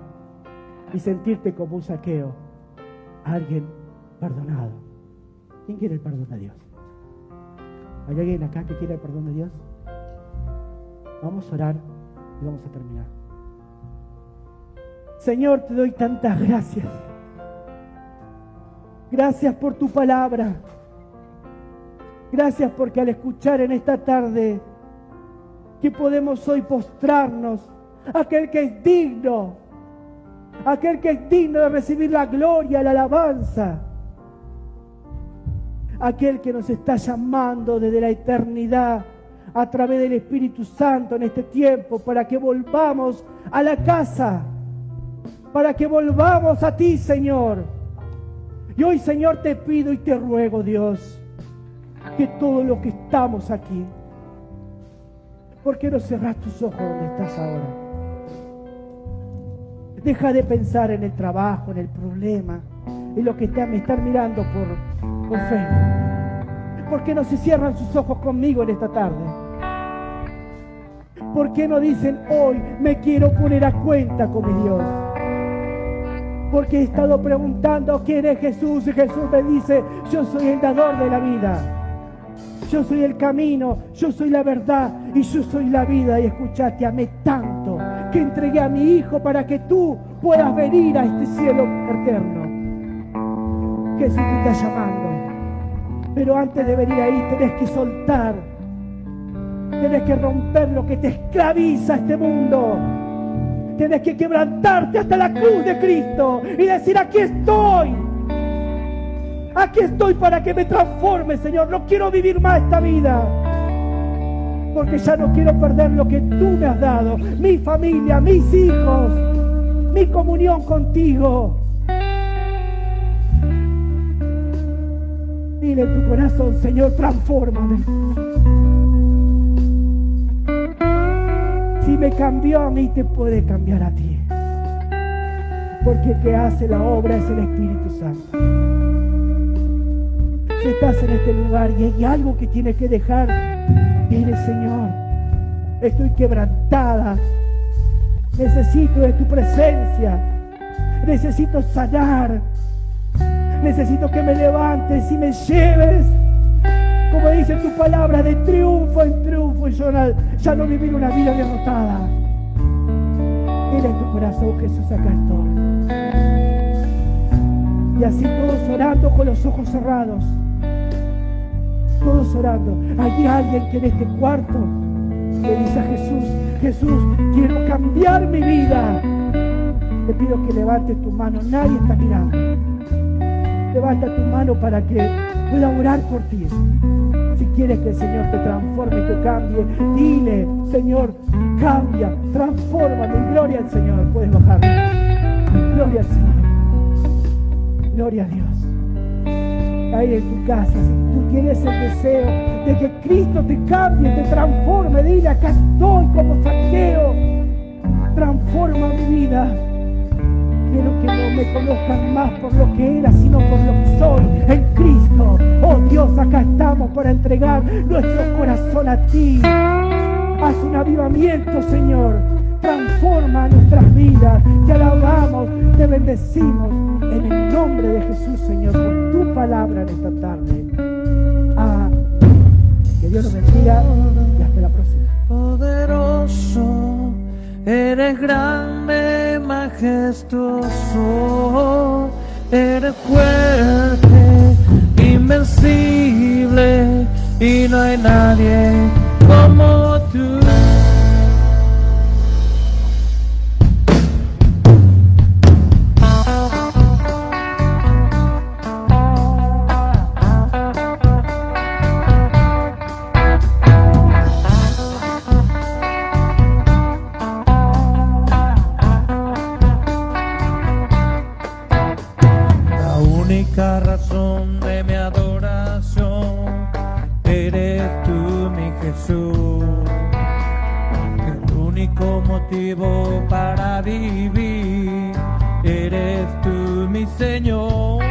y sentirte como un Zaqueo, alguien perdonado. ¿Quién quiere el perdón de Dios? ¿Hay alguien acá que quiera el perdón de Dios? Vamos a orar Y vamos a terminar. Señor, te doy tantas gracias. Gracias por tu palabra. Gracias porque al escuchar en esta tarde que podemos hoy postrarnos a aquel que es digno, aquel que es digno de recibir la gloria, la alabanza, aquel que nos está llamando desde la eternidad a través del Espíritu Santo en este tiempo para que volvamos a la casa, para que volvamos a ti, Señor. Y hoy, Señor, te pido y te ruego, Dios, que todos los que estamos aquí, ¿por qué no cerrás tus ojos donde estás ahora? Deja de pensar en el trabajo, en el problema, en lo que me están mirando por Facebook. ¿Por qué no se cierran sus ojos conmigo en esta tarde? ¿Por qué no dicen hoy me quiero poner a cuenta con mi Dios? Porque he estado preguntando quién es Jesús y Jesús me dice, yo soy el dador de la vida. Yo soy el camino, yo soy la verdad y yo soy la vida. Y escucha, te amé tanto que entregué a mi Hijo para que tú puedas venir a este cielo eterno. Jesús te está llamando. Pero antes de venir ahí tenés que soltar. Tenés que romper lo que te esclaviza a este mundo. Tienes que quebrantarte hasta la cruz de Cristo y decir, aquí estoy. Aquí estoy para que me transforme, Señor. No quiero vivir más esta vida. Porque ya no quiero perder lo que tú me has dado. Mi familia, mis hijos, mi comunión contigo. Dile en tu corazón, Señor, transfórmame. Si me cambió a mí, te puede cambiar a ti. Porque el que hace la obra es el Espíritu Santo. Si estás en este lugar y hay algo que tienes que dejar, dile, Señor, estoy quebrantada. Necesito de tu presencia. Necesito sanar. Necesito que me levantes y me lleves, como dice tu palabra, de triunfo en triunfo, y yo ya no vivir una vida derrotada. Dile en tu corazón, Jesús, acá estoy. Y así todos orando con los ojos cerrados. Todos orando. Hay alguien que en este cuarto le dice a Jesús, Jesús, quiero cambiar mi vida. Te pido que levantes tu mano, nadie está mirando. Levanta tu mano para que pueda orar por ti. Si quieres que el Señor te transforme y te cambie, dile, Señor, cambia, transfórmame. Gloria al Señor. Puedes bajar. Gloria al Señor. Gloria a Dios. Ahí en tu casa, si tú tienes el deseo de que Cristo te cambie, te transforme, dile, acá estoy como Zaqueo. Transforma mi vida. Quiero que no me conozcan más por lo que era, sino por lo que soy en Cristo. Oh Dios, acá estamos para entregar nuestro corazón a ti. Haz un avivamiento, Señor. Transforma nuestras vidas. Te alabamos, te bendecimos. En el nombre de Jesús, Señor, por tu palabra en esta tarde. Amén. Que Dios nos bendiga y hasta la próxima. Poderoso, eres grande, majestuoso, eres fuerte, invencible, y no hay nadie como tú. La razón de mi adoración eres tú, mi Jesús. El único motivo para vivir eres tú, mi Señor.